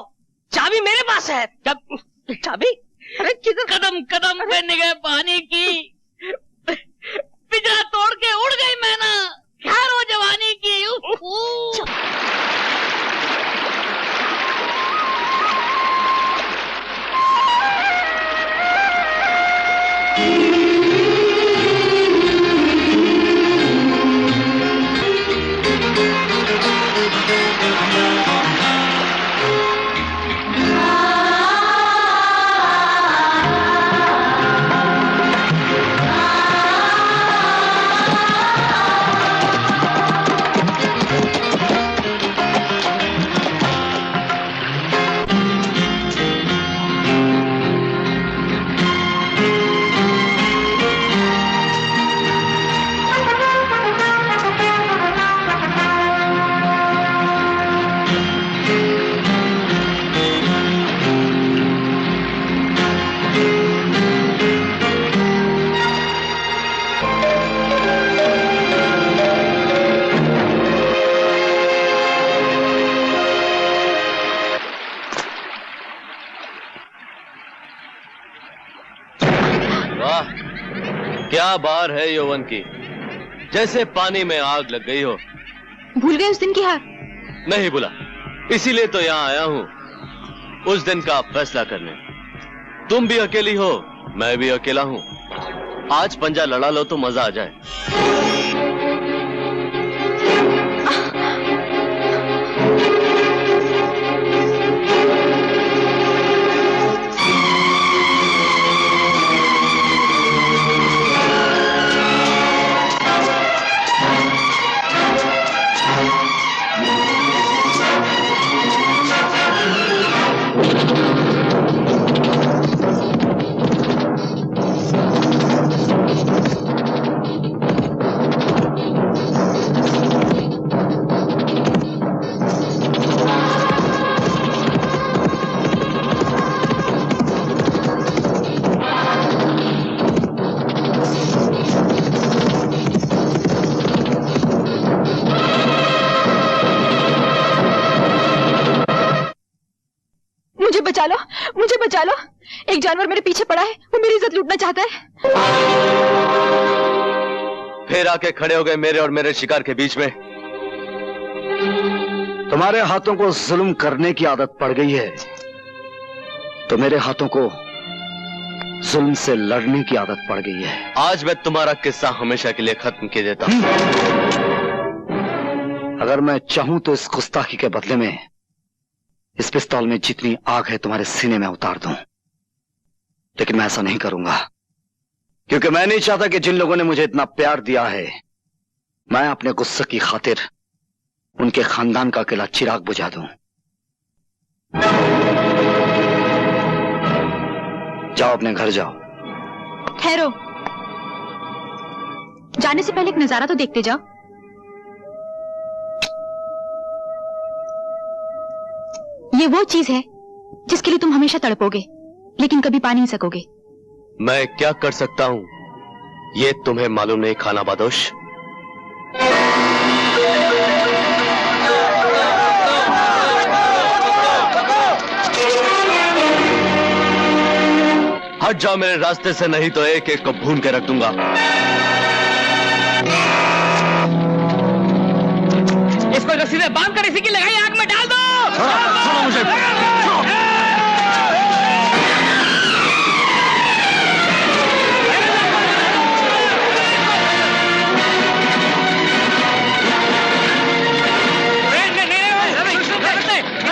K: चाबी मेरे पास है। चाबी? अरे किधर? कदम कदम पे निगहबानी की, पिंजरा तोड़ के उड़ गई मैना। खैर हो जवानी की।
L: क्या बार है यौवन की, जैसे पानी में आग लग गई हो।
H: भूल गए उस दिन की हार?
L: नहीं भूला, इसीलिए तो यहाँ आया हूँ उस दिन का फैसला करने। तुम भी अकेली हो, मैं भी अकेला हूँ। आज पंजा लड़ा लो तो मजा आ जाए।
H: चालो, एक जानवर मेरे पीछे पड़ा है, वो मेरी इज्जत लूटना चाहता है।
L: फिर आके खड़े हो गए मेरे और मेरे शिकार के बीच में।
D: तुम्हारे हाथों को जुल्म करने की आदत पड़ गई है, तो मेरे हाथों को जुल्म से लड़ने की आदत पड़ गई है।
L: आज मैं तुम्हारा किस्सा हमेशा के लिए खत्म कर देता हूं।
D: अगर मैं चाहूं तो इस गुस्ताखी के बदले में इस पिस्तौल में जितनी आग है तुम्हारे सीने में उतार दूं, लेकिन मैं ऐसा नहीं करूंगा, क्योंकि मैं नहीं चाहता कि जिन लोगों ने मुझे इतना प्यार दिया है, मैं अपने गुस्से की खातिर उनके खानदान का अकेला चिराग बुझा दूं। जाओ, अपने घर जाओ।
H: ठहरो, जाने से पहले एक नजारा तो देखते जाओ। ये वो चीज है जिसके लिए तुम हमेशा तड़पोगे, लेकिन कभी पा नहीं सकोगे।
L: मैं क्या कर सकता हूं ये तुम्हें मालूम नहीं खाना बादोश। हट जाओ मेरे रास्ते से, नहीं तो एक एक को भून के रख दूंगा।
K: इसको रस्सी से बांध कर इसी की लगाई आग में डाल दो।
J: सुनो मुझे,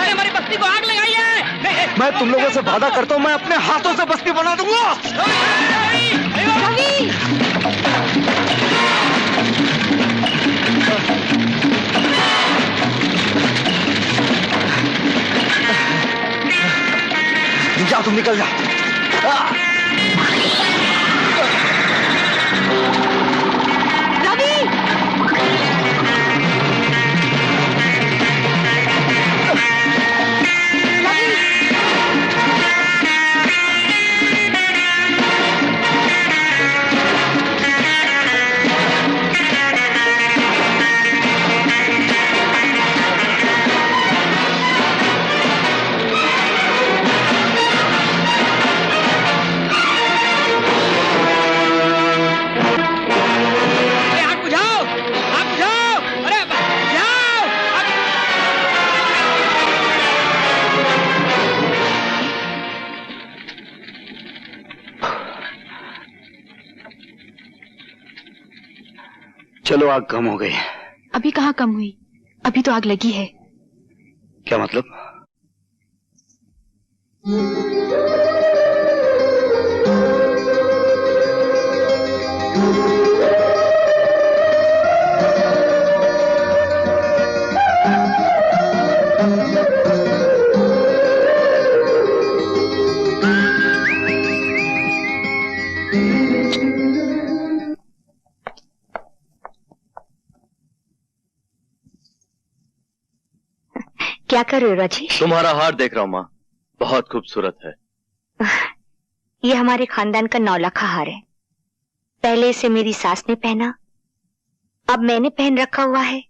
K: हमारी बस्ती को आग लगाई है।
D: मैं तुम लोगों से वादा करता हूं, मैं अपने हाथों से बस्ती बना दूंगा। जा, तुम निकल जा। चलो, आग कम हो गई।
H: अभी कहाँ कम हुई, अभी तो आग लगी है।
D: क्या मतलब?
C: क्या कर रहे हो राजेश?
L: तुम्हारा हार देख रहा हूं माँ, बहुत खूबसूरत है।
C: ये हमारे खानदान का 9 लाख हार है। पहले इसे मेरी सास ने पहना, अब मैंने पहन रखा हुआ है,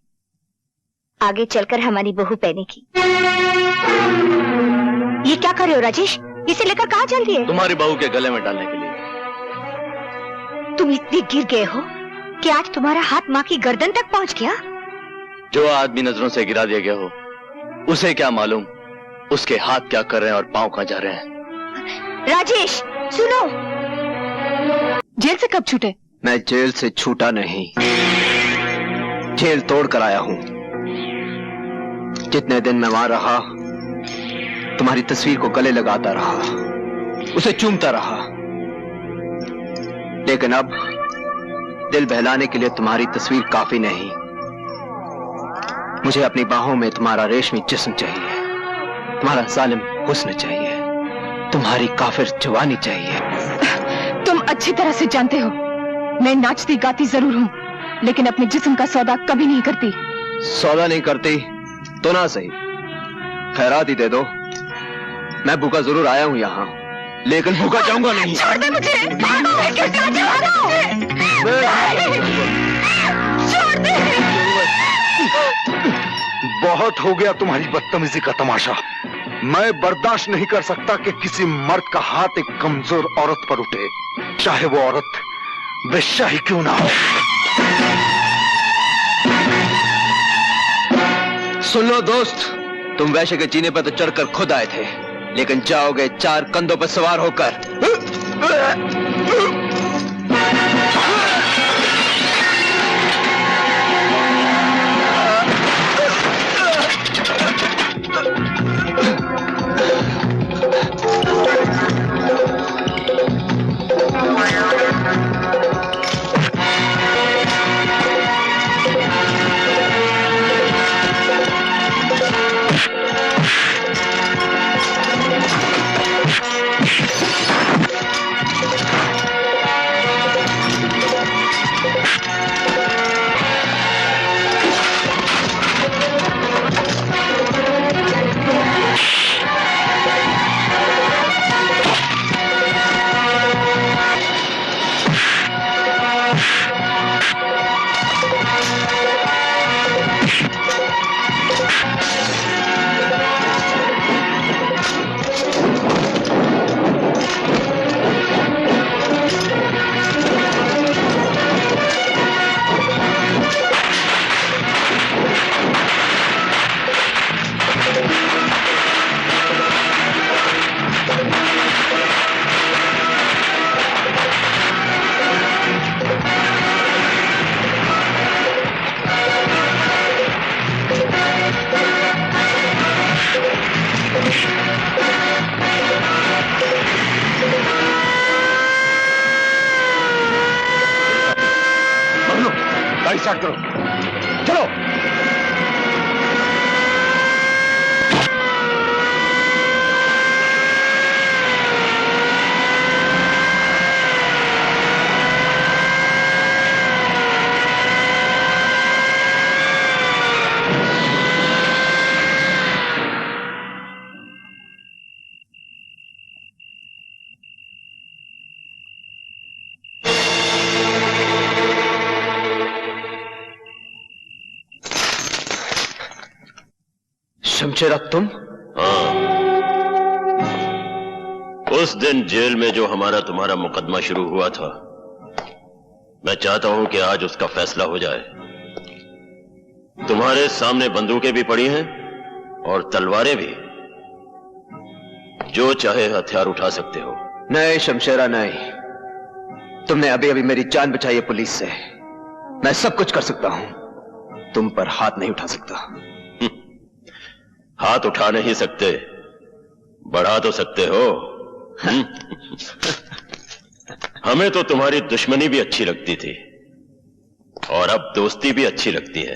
C: आगे चलकर हमारी बहू पहनेगी। ये क्या कर रहे हो राजेश? इसे लेकर कहाँ चल रही है?
L: तुम्हारी बहू के गले में डालने के लिए।
C: तुम इतने गिर गए हो कि आज तुम्हारा हाथ माँ की गर्दन तक पहुँच गया।
L: जो आदमी नजरों से गिरा दिया गया हो, उसे क्या मालूम उसके हाथ क्या कर रहे हैं और पांव कहां जा रहे हैं।
C: राजेश सुनो,
H: जेल से कब छूटे?
D: मैं जेल से छूटा नहीं, जेल तोड़ कर आया हूं। जितने दिन मैं वहां रहा, तुम्हारी तस्वीर को गले लगाता रहा, उसे चूमता रहा, लेकिन अब दिल बहलाने के लिए तुम्हारी तस्वीर काफी नहीं। मुझे अपनी बाहों में तुम्हारा रेशमी जिस्म चाहिए, तुम्हारा जालिम हुस्न चाहिए, तुम्हारी काफिर जवानी चाहिए।
H: तुम अच्छी तरह से जानते हो मैं नाचती गाती जरूर हूँ, लेकिन अपने जिस्म का सौदा कभी नहीं करती।
D: सौदा नहीं करती तो ना सही, खैरात ही दे दो। मैं भूखा जरूर आया हूँ यहाँ, लेकिन भूखा जाऊंगा नहीं।
H: छोड़ दे मुझे, छोड़ दे।
D: बहुत हो गया तुम्हारी बदतमीजी का तमाशा। मैं बर्दाश्त नहीं कर सकता कि किसी मर्द का हाथ एक कमजोर औरत पर उठे, चाहे वो औरत वेश्या ही क्यों ना हो।
I: सुन लो दोस्त, तुम वैश्य के जीने पर तो चढ़कर खुद आए थे, लेकिन जाओगे 4 कंधों पर सवार होकर।
D: गाड़ी स्टार्ट करो, चलो।
I: शमशेरा तुम?
G: हाँ, उस दिन जेल में जो हमारा तुम्हारा मुकदमा शुरू हुआ था, मैं चाहता हूं कि आज उसका फैसला हो जाए। तुम्हारे सामने बंदूकें भी पड़ी हैं और तलवारें भी, जो चाहे हथियार उठा सकते हो।
I: नहीं शमशेरा नहीं, तुमने अभी अभी मेरी जान बचाई है पुलिस से। मैं सब कुछ कर सकता हूं, तुम पर हाथ नहीं उठा सकता।
G: हाथ उठा नहीं सकते, बढ़ा तो सकते हो। हमें तो तुम्हारी दुश्मनी भी अच्छी लगती थी और अब दोस्ती भी अच्छी लगती है।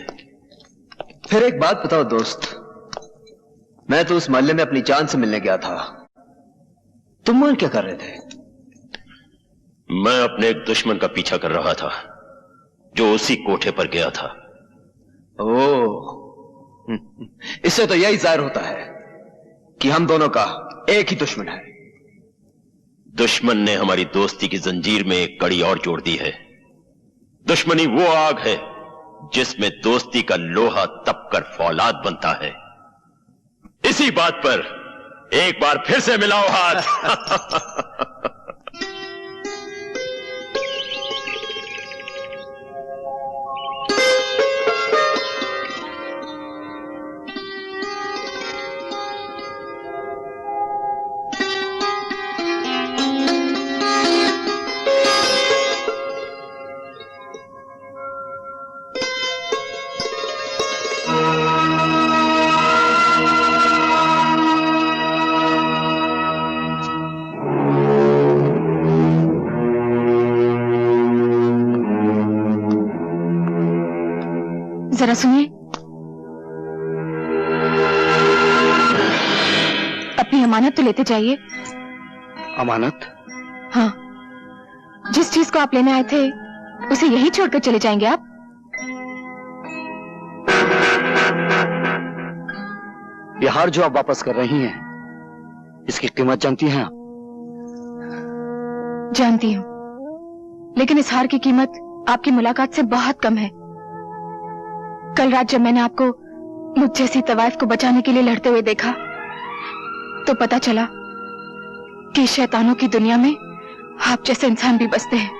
I: फिर एक बात बताओ दोस्त, मैं तो उस मोहल्ले में अपनी जान से मिलने गया था, तुम वहां क्या कर रहे थे?
G: मैं अपने एक दुश्मन का पीछा कर रहा था जो उसी कोठे पर गया था।
I: ओह, इससे तो यही जाहिर होता है कि हम दोनों का एक ही दुश्मन है।
G: दुश्मन ने हमारी दोस्ती की जंजीर में एक कड़ी और जोड़ दी है। दुश्मनी वो आग है जिसमें दोस्ती का लोहा तपकर फौलाद बनता है। इसी बात पर एक बार फिर से मिलाओ हाथ।
H: जरा सुनिए, अपनी अमानत तो लेते जाइए।
D: अमानत?
H: हाँ, जिस चीज को आप लेने आए थे उसे यही छोड़कर चले जाएंगे आप?
D: ये हार जो आप वापस कर रही हैं, इसकी कीमत जानती हैं आप?
H: जानती हूँ, लेकिन इस हार की कीमत आपकी मुलाकात से बहुत कम है। कल रात जब मैंने आपको मुझ जैसी तवाइफ को बचाने के लिए लड़ते हुए देखा, तो पता चला कि शैतानों की दुनिया में आप जैसे इंसान भी बसते हैं।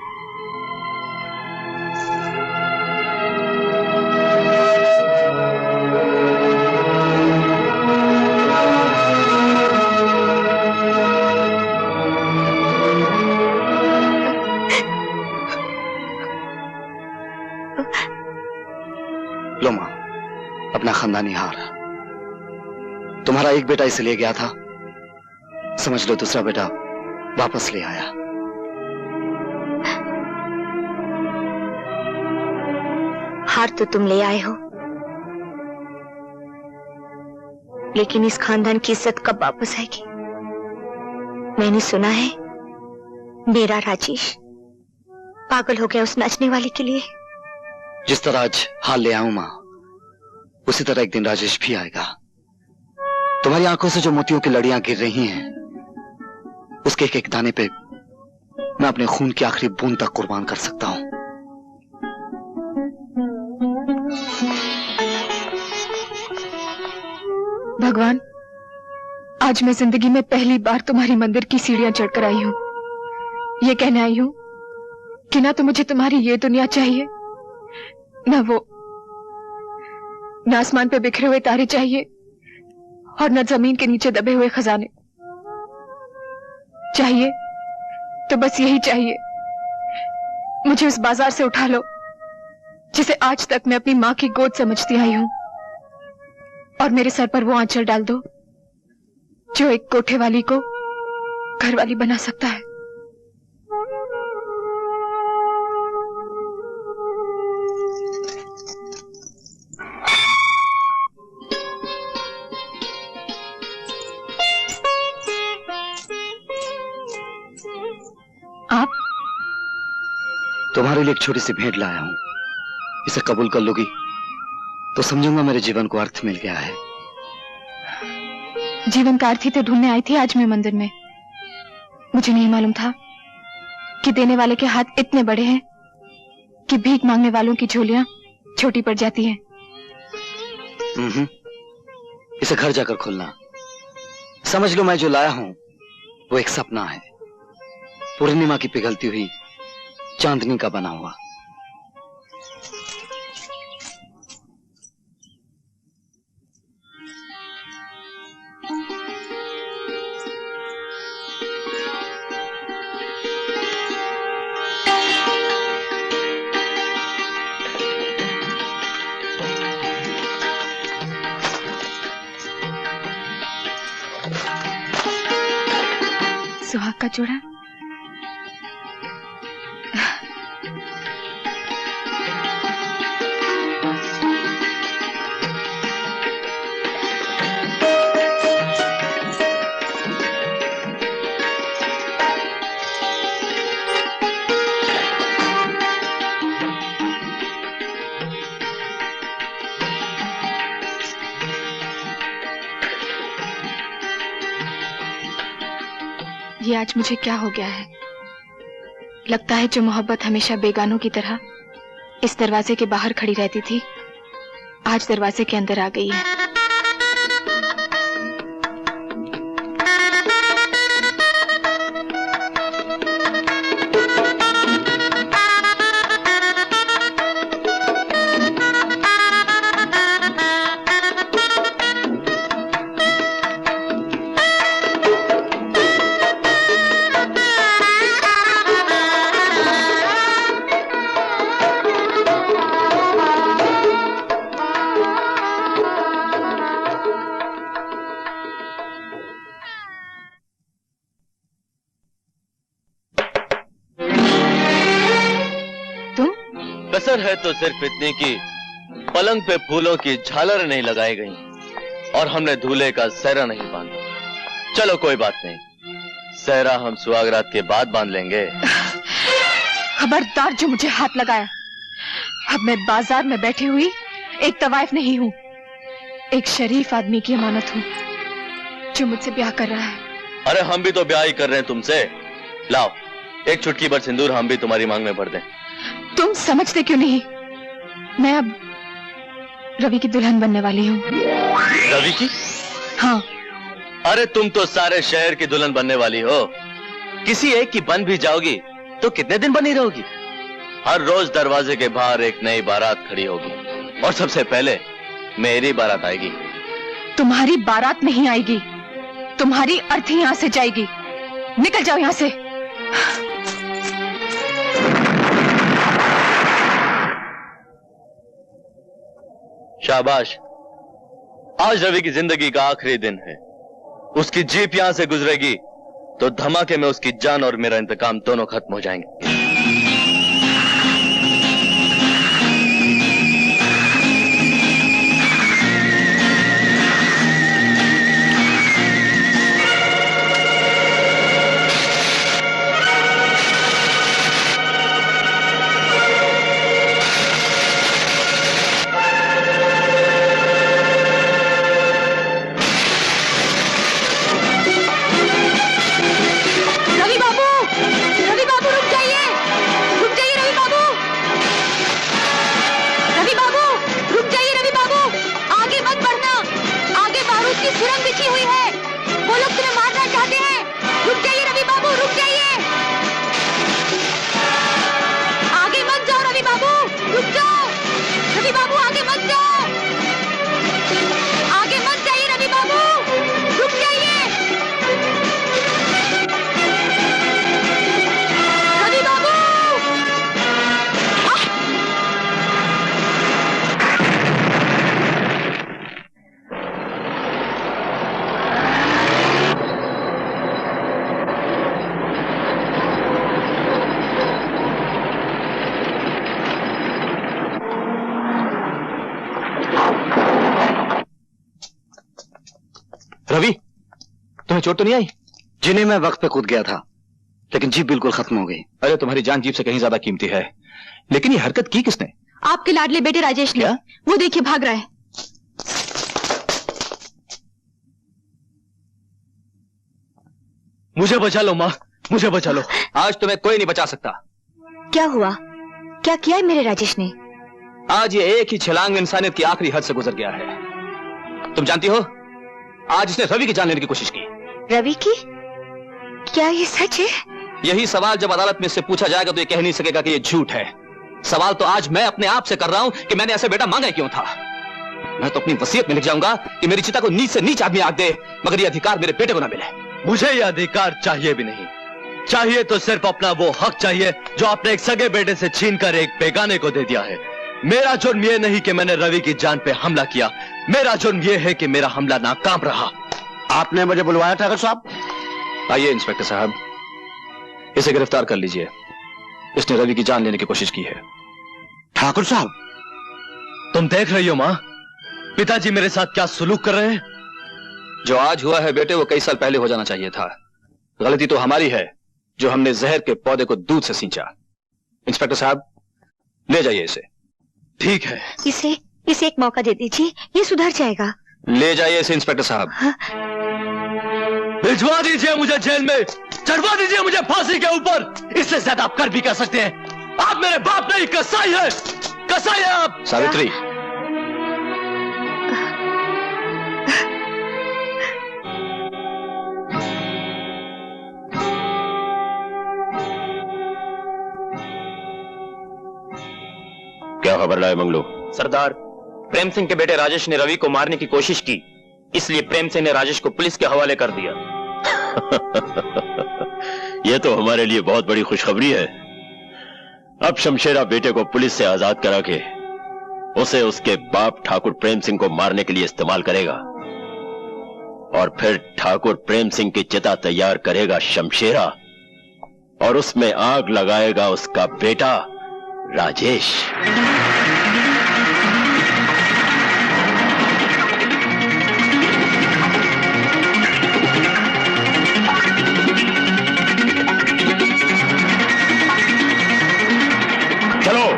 D: लो मां, अपना खानदानी हार। तुम्हारा एक बेटा इसे ले गया था, समझ लो दूसरा बेटा वापस ले आया।
C: हार तो तुम ले आए हो, लेकिन इस खानदान की इज्जत कब वापस आएगी? मैंने सुना है मेरा राजेश पागल हो गया उस नाचने वाले के लिए।
D: जिस तरह आज हाल ले आऊं मां, उसी तरह एक दिन राजेश भी आएगा। तुम्हारी आंखों से जो मोतियों की लड़ियां गिर रही हैं, उसके एक एक दाने पे मैं अपने खून की आखिरी बूंद तक कुर्बान कर सकता हूं।
H: भगवान, आज मैं जिंदगी में पहली बार तुम्हारी मंदिर की सीढ़ियां चढ़कर आई हूं। ये कहने आई हूं कि ना तो मुझे तुम्हारी ये दुनिया चाहिए, न वो, न आसमान पे बिखरे हुए तारे चाहिए, और न जमीन के नीचे दबे हुए खजाने। चाहिए तो बस यही चाहिए, मुझे उस बाजार से उठा लो जिसे आज तक मैं अपनी मां की गोद समझती आई हूं, और मेरे सर पर वो आंचल डाल दो जो एक कोठे वाली को घर वाली बना सकता है। आप?
D: तुम्हारे लिए एक छोटी सी भेंट लाया हूं, इसे कबूल कर लोगी तो समझूंगा मेरे जीवन को अर्थ मिल गया है।
H: जीवन का अर्थ ही तो ढूंढने आई थी आज मैं मंदिर में। मुझे नहीं मालूम था कि देने वाले के हाथ इतने बड़े हैं कि भीख मांगने वालों की झोलियां छोटी पड़ जाती हैं।
D: इसे घर जाकर खोलना। समझ लो मैं जो लाया हूं वो एक सपना है, पूर्णिमा की पिघलती हुई चांदनी का बना हुआ।
H: सुहाग का जोड़ा। ये आज मुझे क्या हो गया है? लगता है जो मोहब्बत हमेशा बेगानों की तरह इस दरवाजे के बाहर खड़ी रहती थी, आज दरवाजे के अंदर आ गई है।
L: कसर है तो सिर्फ इतनी कि पलंग पे फूलों की झालर नहीं लगाई गई और हमने दूल्हे का सहरा नहीं बांधा। चलो कोई बात नहीं, सहरा हम सुहागरात के बाद बांध लेंगे।
H: खबरदार जो मुझे हाथ लगाया। अब मैं बाजार में बैठी हुई एक तवाइफ नहीं हूँ, एक शरीफ आदमी की अमानत हूँ जो मुझसे ब्याह कर रहा है।
L: अरे हम भी तो ब्याह ही कर रहे हैं तुमसे। लाओ एक चुटकी भर सिंदूर हम भी तुम्हारी मांग में भर दें।
H: तुम समझते क्यों नहीं? मैं अब रवि की दुल्हन बनने वाली हूँ।
L: रवि की?
H: हाँ,
L: अरे तुम तो सारे शहर की दुल्हन बनने वाली हो। किसी एक की बन भी जाओगी तो कितने दिन बनी रहोगी? हर रोज दरवाजे के बाहर एक नई बारात खड़ी होगी और सबसे पहले मेरी बारात आएगी।
H: तुम्हारी बारात नहीं आएगी, तुम्हारी अर्थी यहां से जाएगी। निकल जाओ यहां से।
L: शाबाश, आज रवि की जिंदगी का आखिरी दिन है। उसकी जीप यहां से गुजरेगी तो धमाके में उसकी जान और मेरा इंतकाम दोनों खत्म हो जाएंगे।
D: रवि, तुम्हें चोट तो नहीं आई? जिन्हें मैं वक्त पे कूद गया था, लेकिन जीप बिल्कुल खत्म हो गई। अरे तुम्हारी जान जीप से कहीं ज्यादा कीमती है। लेकिन ये हरकत की किसने?
H: आपके लाडले बेटे राजेश ने। वो देखिए भाग रहा है।
D: मुझे बचा लो माँ, मुझे बचा लो। आज तुम्हें कोई नहीं बचा सकता।
C: क्या हुआ? क्या किया है मेरे राजेश ने?
D: आज ये एक ही छलांग में इंसानियत की आखिरी हद से गुजर गया है। तुम जानती हो, आज इसने रवि की जान लेने की कोशिश की।
C: रवि की? क्या ये सच है?
D: यही सवाल जब अदालत में इससे पूछा जाएगा तो ये कह नहीं सकेगा कि ये झूठ है। सवाल तो आज मैं अपने आप से कर रहा हूं कि मैंने ऐसे बेटा मांगा क्यों था। मैं तो अपनी वसीयत में लिख जाऊंगा कि मेरी चिता को नीच से नीच आदमी आग दे, मगर ये अधिकार मेरे बेटे को ना मिले।
L: मुझे ये अधिकार चाहिए भी नहीं। चाहिए तो सिर्फ अपना वो हक चाहिए जो आपने एक सगे बेटे से छीनकर एक बेगाने को दे दिया है। मेरा जुर्म ये नहीं कि मैंने रवि की जान पे हमला किया, मेरा जुर्म ये है कि मेरा हमला नाकाम रहा।
B: आपने मुझे बुलवाया ठाकुर साहब?
D: आइए इंस्पेक्टर साहब, इसे गिरफ्तार कर लीजिए। इसने रवि की जान लेने की कोशिश की है।
B: ठाकुर साहब,
L: तुम देख रही हो माँ, पिताजी मेरे साथ क्या सुलूक कर रहे हैं।
D: जो आज हुआ है बेटे, वो कई साल पहले हो जाना चाहिए था। गलती तो हमारी है जो हमने जहर के पौधे को दूध से सींचा। इंस्पेक्टर साहब, ले जाइए इसे।
L: ठीक है।
C: इसे एक मौका दे दीजिए, ये सुधर जाएगा।
D: ले जाइए इसे इंस्पेक्टर साहब।
L: भिजवा दीजिए मुझे जेल में, चढ़वा दीजिए मुझे फांसी के ऊपर। इससे ज्यादा आप कर भी कर सकते हैं। आप मेरे बाप नहीं, कसाई है, कसाई है आप।
D: सावित्री,
G: क्या खबर लाए मंगलू?
E: सरदार, प्रेम सिंह के बेटे राजेश ने रवि को मारने की कोशिश की, इसलिए प्रेम सिंह ने राजेश को पुलिस के हवाले कर दिया।
G: यह तो हमारे लिए बहुत बड़ी खुशखबरी है। अब शमशेरा बेटे को पुलिस से आजाद करा के उसे उसके बाप ठाकुर प्रेम सिंह को मारने के लिए इस्तेमाल करेगा, और फिर ठाकुर प्रेम सिंह की चिता तैयार करेगा शमशेरा, और उसमें आग लगाएगा उसका बेटा राजेश। चलो।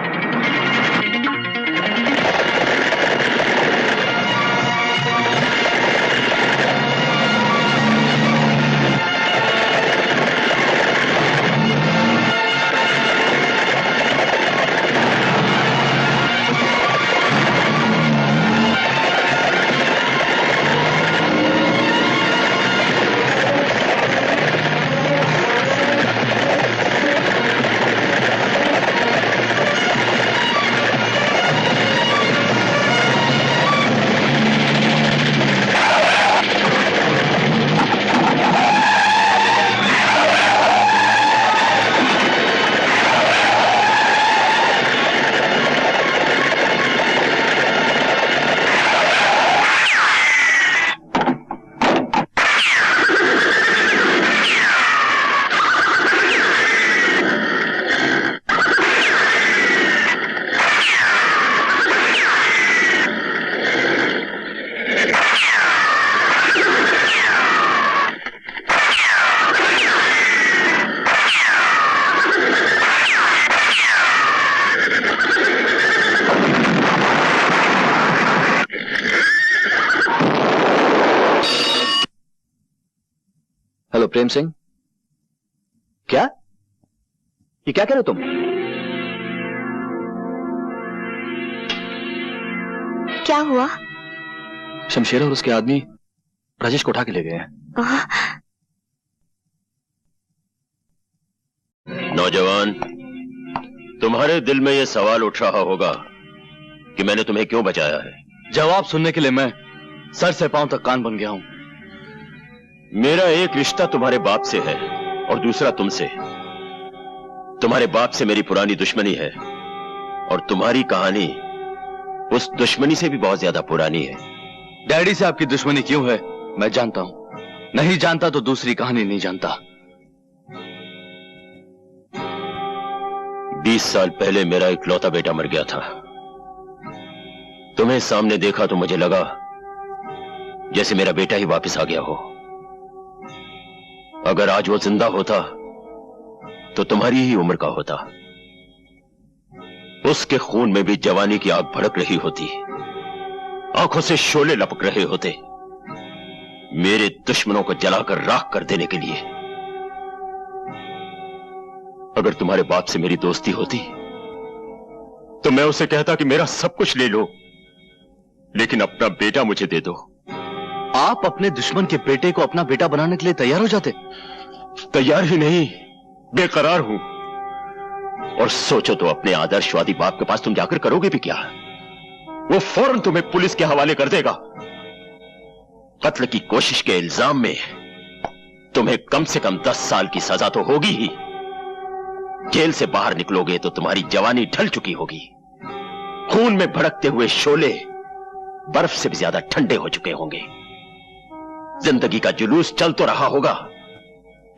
D: प्रेम सिंह, क्या ये क्या कह रहे हो तुम?
C: क्या हुआ?
D: शमशेर और उसके आदमी राजेश को उठा के ले गए हैं।
G: नौजवान, तुम्हारे दिल में यह सवाल उठ रहा होगा कि मैंने तुम्हें क्यों बचाया है।
D: जवाब सुनने के लिए मैं सर से पांव तक कान बन गया हूं।
G: मेरा एक रिश्ता तुम्हारे बाप से है और दूसरा तुमसे। तुम्हारे बाप से मेरी पुरानी दुश्मनी है और तुम्हारी कहानी उस दुश्मनी से भी बहुत ज्यादा पुरानी है।
D: डैडी से आपकी दुश्मनी क्यों है मैं जानता हूं, नहीं जानता तो दूसरी कहानी नहीं जानता।
G: 20 साल पहले मेरा इकलौता बेटा मर गया था। तुम्हें सामने देखा तो मुझे लगा जैसे मेरा बेटा ही वापस आ गया हो। अगर आज वो जिंदा होता तो तुम्हारी ही उम्र का होता। उसके खून में भी जवानी की आग भड़क रही होती, आंखों से शोले लपक रहे होते, मेरे दुश्मनों को जलाकर राख कर देने के लिए। अगर तुम्हारे बाप से मेरी दोस्ती होती तो मैं उसे कहता कि मेरा सब कुछ ले लो, लेकिन अपना बेटा मुझे दे दो।
D: आप अपने दुश्मन के बेटे को अपना बेटा बनाने के लिए तैयार हो जाते?
G: तैयार ही नहीं, बेकरार हूं। और सोचो तो अपने आदर्शवादी बाप के पास तुम जाकर करोगे भी क्या? वो फौरन तुम्हें पुलिस के हवाले कर देगा। कत्ल की कोशिश के इल्जाम में तुम्हें कम से कम 10 साल की सजा तो होगी ही। जेल से बाहर निकलोगे तो तुम्हारी जवानी ढल चुकी होगी। खून में भड़कते हुए शोले बर्फ से भी ज्यादा ठंडे हो चुके होंगे। जिंदगी का जुलूस चल तो रहा होगा,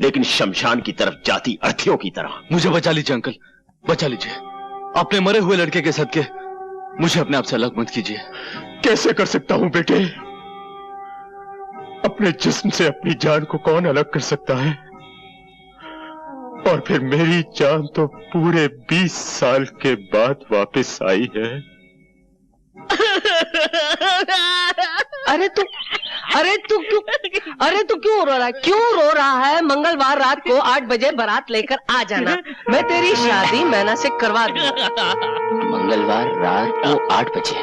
G: लेकिन शमशान की तरफ जाती अर्थियों की तरह।
D: मुझे बचा लीजिए अंकल, बचा लीजिए। अपने मरे हुए लड़के के सदके मुझे अपने आप से अलग मत कीजिए।
G: कैसे कर सकता हूं बेटे? अपने जिस्म से अपनी जान को कौन अलग कर सकता है? और फिर मेरी जान तो पूरे 20 साल के बाद वापस आई है।
K: अरे तू क्यों रो रहा है? क्यों रो रहा है? मंगलवार रात को 8 बजे बारात लेकर आ जाना, मैं तेरी शादी मैना से करवा दूंगा।
I: मंगलवार रात को 8 बजे।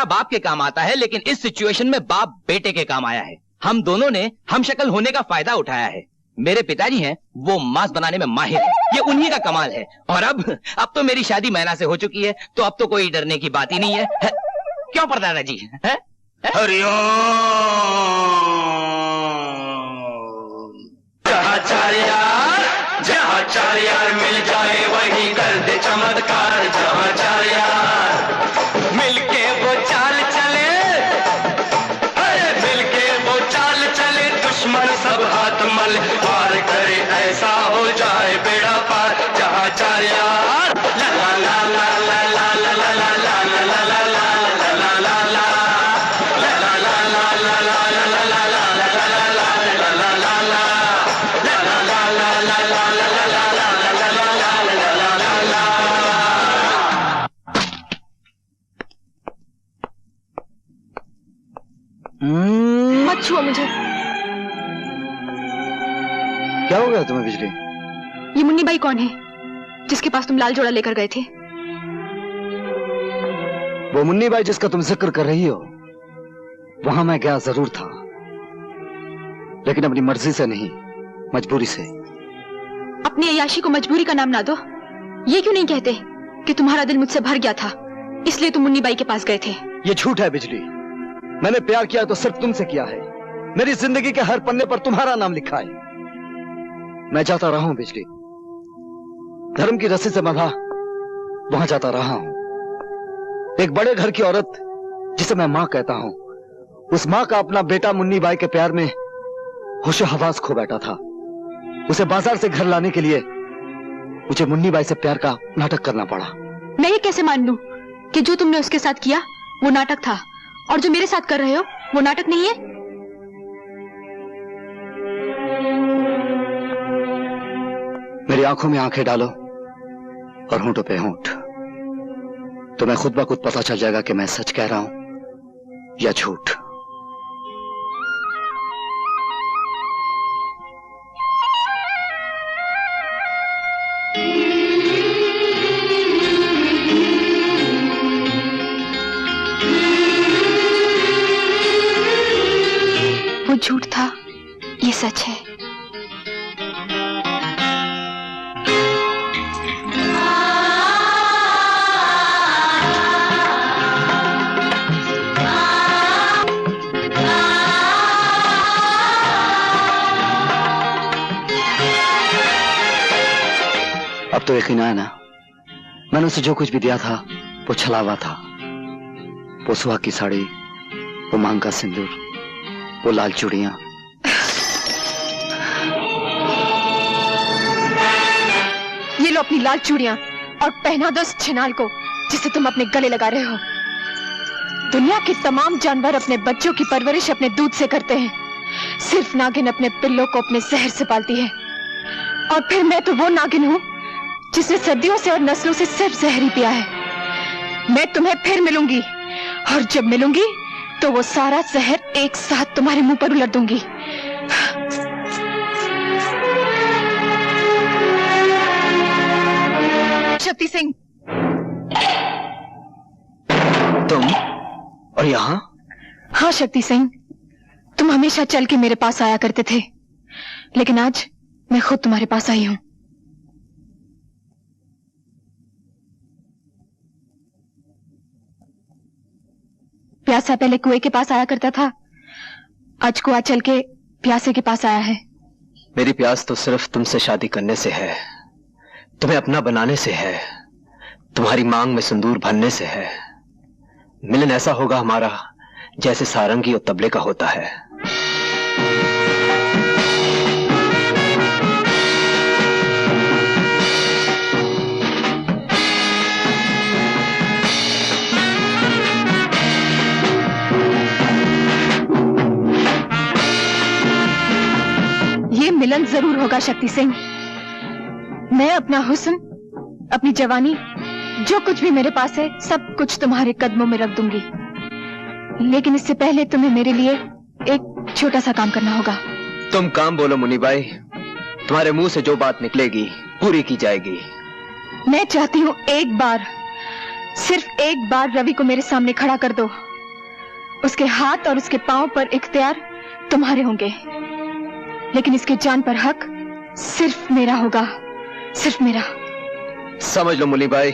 M: बाप के काम आता है, लेकिन इस सिचुएशन में बाप बेटे के काम आया है। हम दोनों ने हम शक्ल होने का फायदा उठाया है। मेरे पिताजी हैं, वो मांस बनाने में माहिर है, ये उन्हीं का कमाल है। और अब तो मेरी शादी मैना से हो चुकी है, तो अब तो कोई डरने की बात ही नहीं है। क्यों परदादा जी?
A: हरिओम। जहाँ चार यार मिल जाए वहीं कर दे चमत्कार। जहाँ चार यार मिलके वो चाल चले, अरे मिलके वो चाल चले, दुश्मन सब हाथ मल पार करे, ऐसा हो जाए बेड़ा पार। जहाँ चार यार ला ला ला ला ला ला ला ला ला ला ला ला
H: मत छुओ मुझे।
D: क्या हो गया तुम्हें बिजली?
H: ये मुन्नी बाई कौन है जिसके पास तुम लाल जोड़ा लेकर गए थे?
D: वो मुन्नी बाई जिसका तुम जिक्र कर रही हो, वहां मैं गया जरूर था, लेकिन अपनी मर्जी से नहीं, मजबूरी से।
H: अपनी अय्याशी को मजबूरी का नाम ना दो। ये क्यों नहीं कहते कि तुम्हारा दिल मुझसे भर गया था, इसलिए तुम मुन्नी बाई के पास गए थे?
D: ये झूठ है बिजली। मैंने प्यार किया तो सिर्फ तुमसे किया है। मेरी जिंदगी के हर पन्ने पर तुम्हारा नाम लिखा है। मैं जाता रहा हूं बिजली, धर्म की रस्सी से बंधा वहां जाता रहा हूं। एक बड़े घर की औरत जिसे मैं मां कहता हूं, उस मां का अपना बेटा मुन्नी बाई के प्यार में होशो हवास खो बैठा था। उसे बाजार से घर लाने के लिए मुझे मुन्नी बाई से प्यार का नाटक करना पड़ा।
H: मैं ये कैसे मान लूं कि जो तुमने उसके साथ किया वो नाटक था, और जो मेरे साथ कर रहे हो वो नाटक नहीं है?
D: मेरी आंखों में आंखें डालो और होंठों पे होंठ, तो मैं खुद ब खुद पता चल जाएगा कि मैं सच कह रहा हूं या झूठ। तो यकीन आया ना, मैंने उसे जो कुछ भी दिया था वो छलावा था। वो सुहाग की साड़ी, वो मांग का सिंदूर, वो लाल चूड़ियां।
H: ये लो अपनी लाल चूड़ियां और पहना दो उस छिनाल को जिसे तुम अपने गले लगा रहे हो। दुनिया के तमाम जानवर अपने बच्चों की परवरिश अपने दूध से करते हैं, सिर्फ नागिन अपने पिल्लों को अपने जहर से पालती है। और फिर मैं तो वो नागिन हूँ जिसने सदियों से और नस्लों से सिर्फ जहर ही पिया है। मैं तुम्हें फिर मिलूंगी और जब मिलूंगी तो वो सारा जहर एक साथ तुम्हारे मुंह पर उलट दूंगी। शक्ति सिंह,
D: तुम और यहाँ?
H: हाँ शक्ति सिंह, तुम हमेशा चल के मेरे पास आया करते थे, लेकिन आज मैं खुद तुम्हारे पास आई हूँ। प्यासा पहले कुएं के पास आया करता था, आज कुआं चल के प्यासे के पास आया है।
D: मेरी प्यास तो सिर्फ तुमसे शादी करने से है, तुम्हें अपना बनाने से है, तुम्हारी मांग में सिंदूर भरने से है। मिलन ऐसा होगा हमारा जैसे सारंगी और तबले का होता है।
H: ये मिलन जरूर होगा शक्ति सिंह। मैं अपना हुस्न, अपनी जवानी, जो कुछ भी मेरे पास है, सब कुछ तुम्हारे कदमों में रख दूंगी। लेकिन इससे पहले तुम्हें मेरे लिए एक छोटा सा काम करना होगा।
D: तुम काम बोलो मुनीबाई, तुम्हारे मुंह से जो बात निकलेगी पूरी की जाएगी।
H: मैं चाहती हूँ एक बार, सिर्फ एक बार रवि को मेरे सामने खड़ा कर दो। उसके हाथ और उसके पांव पर इख्तियार तुम्हारे होंगे, लेकिन इसके जान पर हक सिर्फ मेरा होगा, सिर्फ मेरा।
D: समझ लो मुनीबाई,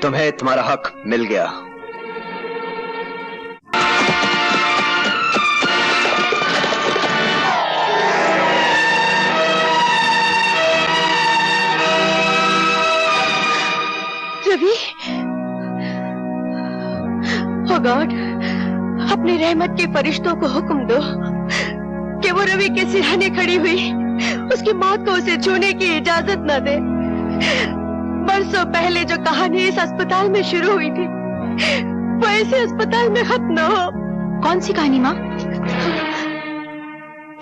D: तुम्हें तुम्हारा हक मिल गया।
H: रवि, ओ गॉड, अपने रहमत के फरिश्तों को हुक्म दो कि वो रवि के सिरहाने खड़ी हुई उसकी मौत को उसे छूने की इजाजत न दे। बरसों पहले जो कहानी इस अस्पताल में शुरू हुई थी, वो ऐसे अस्पताल में खत्म न हो। कौन सी कहानी माँ?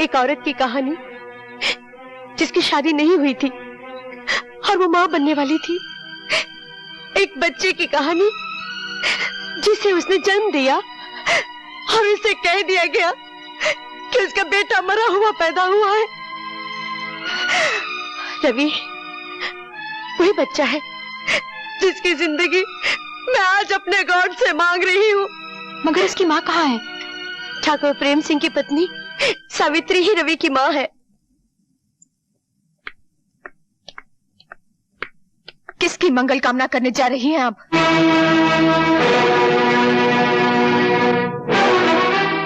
H: एक औरत की कहानी जिसकी शादी नहीं हुई थी और वो माँ बनने वाली थी। एक बच्चे की कहानी जिसे उसने जन्म दिया और उसे कह दिया गया कि उसका बेटा मरा हुआ पैदा हुआ है। रवि वही बच्चा है जिसकी जिंदगी मैं आज अपने गॉड से मांग रही हूँ। मगर इसकी माँ कहाँ है? ठाकुर प्रेम सिंह की पत्नी सावित्री ही रवि की माँ है। किसकी मंगल कामना करने जा रही हैं आप?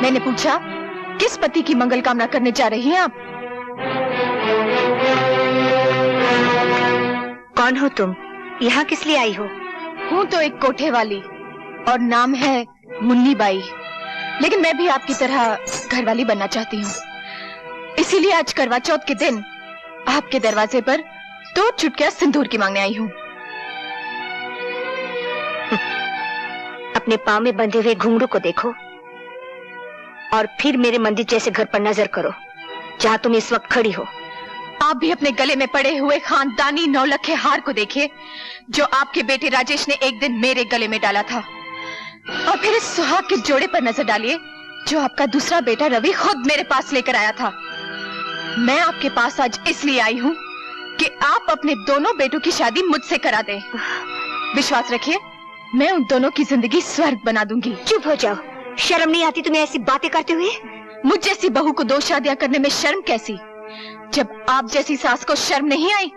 H: मैंने पूछा, किस पति की मंगल कामना करने जा रही हैं आप?
C: कौन हो तुम? यहाँ किस लिए आई हो?
H: हूँ तो एक कोठे वाली और नाम है मुन्नी बाई, लेकिन मैं भी आपकी तरह घरवाली बनना चाहती हूँ। इसीलिए आज करवा चौथ के दिन आपके दरवाजे पर 2 चुटकियां सिंदूर की मांगने आई हूँ।
C: अपने पाँव में बंधे हुए घुंघरू को देखो और फिर मेरे मंदिर जैसे घर पर नजर करो जहाँ तुम इस वक्त खड़ी हो।
H: आप भी अपने गले में पड़े हुए खानदानी 9 लखे हार को देखिए जो आपके बेटे राजेश ने एक दिन मेरे गले में डाला था, और फिर इस सुहाग के जोड़े पर नजर डालिए जो आपका दूसरा बेटा रवि खुद मेरे पास लेकर आया था। मैं आपके पास आज इसलिए आई हूँ कि आप अपने दोनों बेटों की शादी मुझसे करा दें। विश्वास रखिए, मैं उन दोनों की जिंदगी स्वर्ग बना दूंगी।
C: चुप हो जाओ, शर्म नहीं आती तुम्हें ऐसी बातें करते हुए?
H: मुझ जैसी बहू को 2 शादियां करने में शर्म कैसी, जब आप जैसी सास को शर्म नहीं आई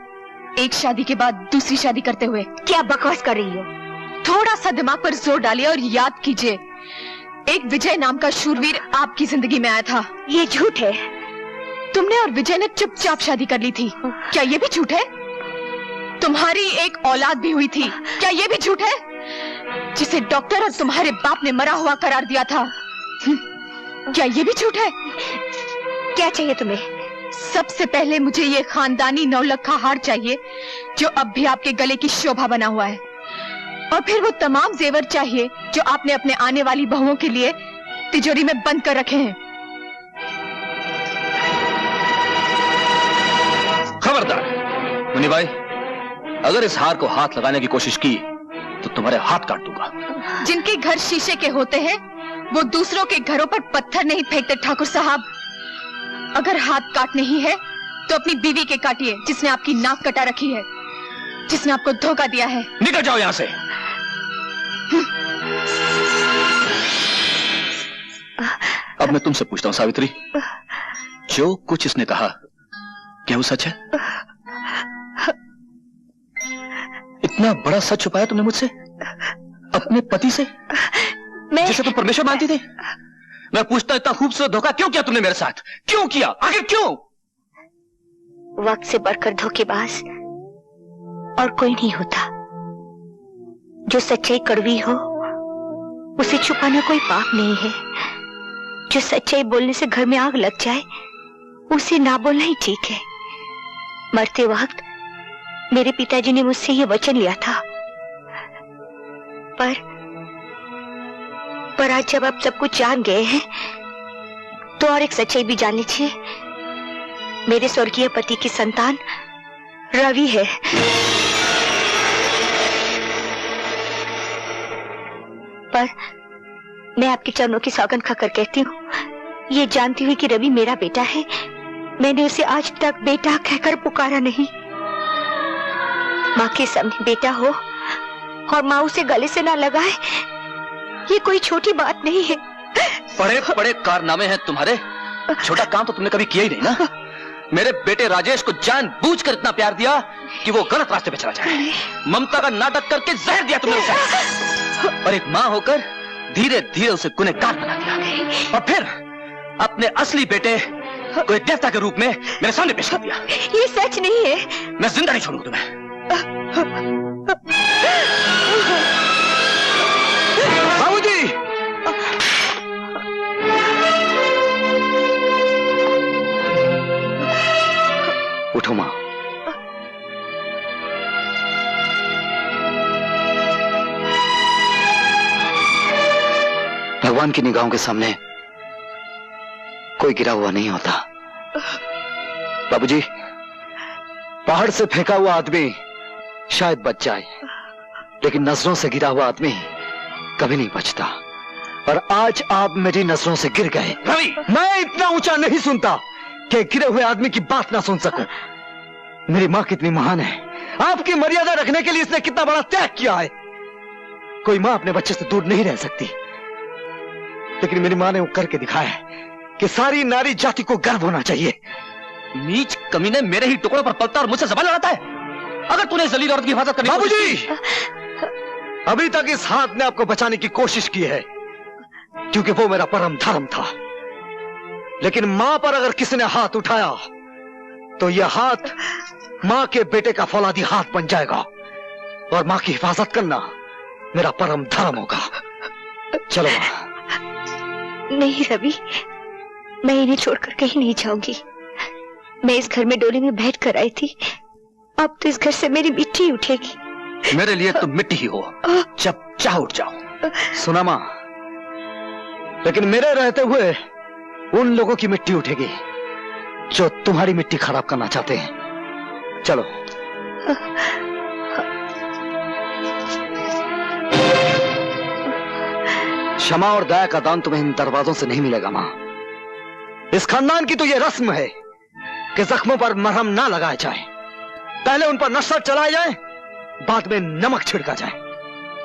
H: एक शादी के बाद दूसरी शादी करते हुए?
C: क्या बकवास कर रही हो?
H: थोड़ा सा दिमाग पर जोर डालिए और याद कीजिए, एक विजय नाम का शूरवीर आपकी जिंदगी में आया था।
C: ये झूठ है।
H: तुमने और विजय ने चुपचाप शादी कर ली थी, क्या ये भी झूठ है? तुम्हारी एक औलाद भी हुई थी, क्या ये भी झूठ है? जिसे डॉक्टर और तुम्हारे बाप ने मरा हुआ करार दिया था, क्या ये भी झूठ है?
C: क्या चाहिए तुम्हें?
H: सबसे पहले मुझे ये खानदानी 9 लाख का हार चाहिए जो अब भी आपके गले की शोभा बना हुआ है, और फिर वो तमाम जेवर चाहिए जो आपने अपने आने वाली बहुओं के लिए तिजोरी में बंद कर रखे हैं।
M: खबरदार मुन्नी भाई, अगर इस हार को हाथ लगाने की कोशिश की तो तुम्हारे हाथ काट दूंगा।
H: जिनके घर शीशे के होते हैं वो दूसरों के घरों पर पत्थर नहीं फेंकते ठाकुर साहब। अगर हाथ काटने ही है तो अपनी बीवी के काटिए, जिसने आपकी नाक कटा रखी है, जिसने आपको धोखा दिया है।
M: निकल जाओ यहां से। अब मैं तुमसे पूछता हूं सावित्री, जो कुछ इसने कहा क्या वो सच है? इतना बड़ा सच छुपाया तुमने मुझसे, अपने पति से, जिसे तुम परमेश्वर मानती थी? मैं पूछता इतना खूबसूरत धोखा क्यों किया तुमने मेरे साथ? क्यों किया? आखिर क्यों?
C: वक्त से बढ़कर धोखेबाज और कोई नहीं होता। जो सच्चाई कड़वी हो उसे छुपाना कोई पाप नहीं है। जो सच्चाई बोलने से घर में आग लग जाए उसे ना बोलना ही ठीक है। मरते वक्त मेरे पिताजी ने मुझसे ये वचन लिया था, पर आज जब आप सब कुछ जान गए हैं तो और एक सच्चाई भी जान लीजिए। मेरे स्वर्गीय पति की संतान रवि है। पर मैं आपके चरणों की सौगंध खाकर कहती हूँ, ये जानती हुई कि रवि मेरा बेटा है, मैंने उसे आज तक बेटा कहकर पुकारा नहीं। माँ के सामने बेटा हो और माँ उसे गले से ना लगाए, ये कोई छोटी बात नहीं है।
M: बड़े बड़े कारनामे हैं तुम्हारे, छोटा काम तो तुमने कभी किया ही नहीं ना। मेरे बेटे राजेश को जानबूझकर इतना प्यार दिया कि वो गलत रास्ते पे चला जाए। ममता का नाटक करके जहर दिया तुमने उसे, और एक माँ होकर धीरे धीरे उसे गुनहगार बना दिया, और फिर अपने असली बेटे को एक देवता के रूप में मेरे सामने पेश कर दिया।
C: ये सच नहीं है।
M: मैं जिंदा नहीं छोड़ूंगा तुम्हें।
D: बाबूजी! उठो मां। भगवान की निगाहों के सामने कोई गिरा हुआ नहीं होता। बाबूजी, पहाड़ से फेंका हुआ आदमी शायद बच जाए, लेकिन नजरों से गिरा हुआ आदमी कभी नहीं बचता। और आज आप मेरी नजरों से गिर गए।
M: रवि,
D: मैं इतना ऊंचा नहीं सुनता कि गिरे हुए आदमी की बात ना सुन सकूं। मेरी मां कितनी महान है, आपकी मर्यादा रखने के लिए इसने कितना बड़ा त्याग किया है। कोई मां अपने बच्चे से दूर नहीं रह सकती, लेकिन मेरी मां ने वो करके दिखाया है कि सारी नारी जाति को गर्व होना चाहिए।
M: नीच कमीने मेरे ही टुकड़ों पर पलता और मुझसे जबान लड़ाता है। अगर तूने जलील औरत की हिफाजत करनी
D: बाबूजी, अभी तक इस हाथ ने आपको बचाने की कोशिश की है क्योंकि वो मेरा परम धर्म था, लेकिन मां पर अगर किसी ने हाथ उठाया तो यह हाथ मां के बेटे का फौलादी हाथ बन जाएगा, और मां की हिफाजत करना मेरा परम धर्म होगा। चलो मां।
C: नहीं रवि, मैं इन्हें छोड़कर कहीं नहीं जाऊंगी। मैं इस घर में डोली में बैठ कर आई थी, अब तो इस घर से मेरी मिट्टी उठेगी।
M: मेरे लिए तुम मिट्टी ही हो, जब चाह उठ जाओ।
D: सुना मां, लेकिन मेरे रहते हुए उन लोगों की मिट्टी उठेगी जो तुम्हारी मिट्टी खराब करना चाहते हैं। चलो। क्षमा और दया का दान तुम्हें इन दरवाजों से नहीं मिलेगा मां। इस खानदान की तो यह रस्म है कि जख्मों पर मरहम ना लगाया जाए, पहले उन पर नशा चलाया जाए, बाद में नमक छिड़का जाए।